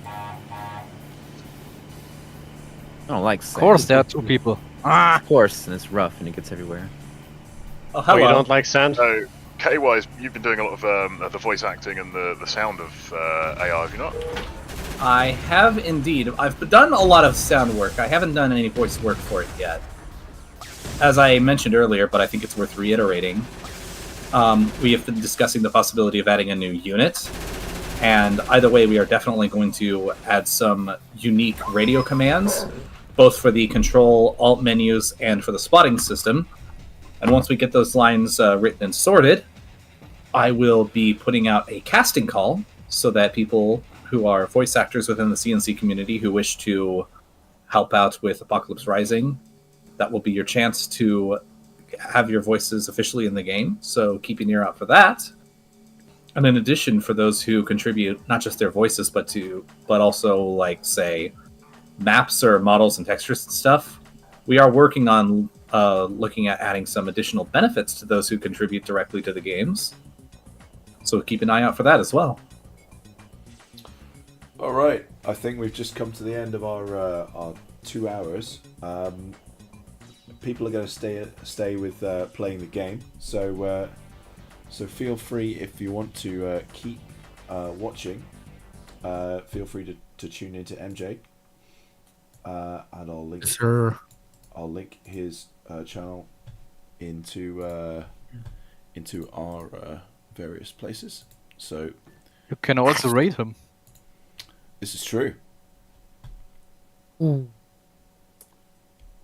I don't like Of course, there are two people. Of course, and it's rough and it gets everywhere. Oh, Oh, hello. you don't like sand? So, KY, you've been doing a lot of the voice acting and the sound of AR, have you not? I have indeed. I've done a lot of sound work. I haven't done any voice work for it yet. As I mentioned earlier, but I think it's worth reiterating, we have been discussing the possibility of adding a new unit. And either way, we are definitely going to add some unique radio commands, both for the control alt menus and for the spotting system. And once we get those lines written and sorted, I will be putting out a casting call so that people who are voice actors within the CNC community who wish to help out with Apocalypse Rising, that will be your chance to have your voices officially in the game. So keep an ear out for that. And in addition, for those who contribute not just their voices, but also, like, say, maps or models and textures and stuff, we are working on looking at adding some additional benefits to those who contribute directly to the games. So keep an eye out for that as well. All right, I think we've just come to the end of our 2 hours. People are going to stay with playing the game, so feel free, if you want to keep watching, feel free to tune into MJ, and I'll link. Sir. I'll link his channel into our various places. So You can also rate him. this is true.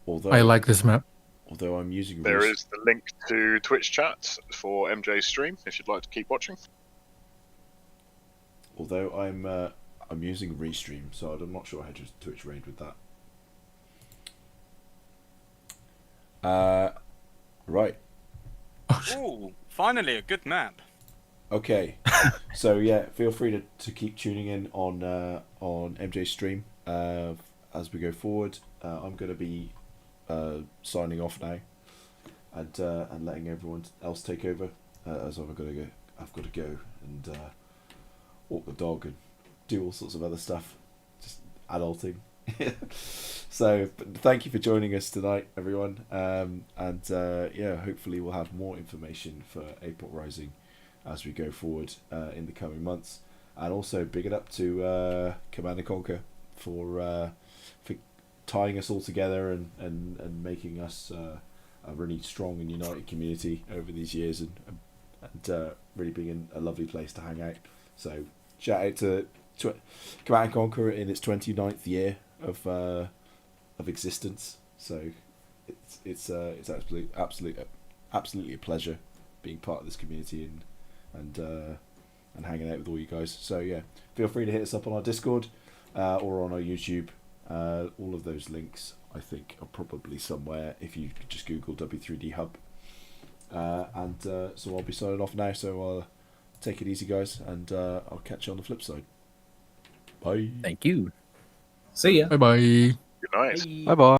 Although I like this map. Although I'm using There is the link to Twitch chat for MJ's stream if you'd like to keep watching. Although I'm using Restream, so I'm not sure how to Twitch raid with that. Right. Ooh, finally a good map. Okay. So yeah, feel free to keep tuning in on MJ's stream as we go forward. I'm going to be signing off now and letting everyone else take over as I've got to go and walk the dog and do all sorts of other stuff, just adulting. So thank you for joining us tonight, everyone, and yeah, hopefully we'll have more information for Apex Rising as we go forward in the coming months. And also big it up to Command & Conquer for tying us all together and making us a really strong and united community over these years, and really being a lovely place to hang out. So shout out to Command & Conquer in its 29th year of existence. So it's absolutely a pleasure being part of this community and hanging out with all you guys. So yeah, feel free to hit us up on our Discord or on our YouTube. All of those links, I think, are probably somewhere if you just Google W3D Hub. So I'll be signing off now, so take it easy, guys, and I'll catch you on the flip side. Bye. Thank you. See ya. Bye bye. Good night. Bye bye.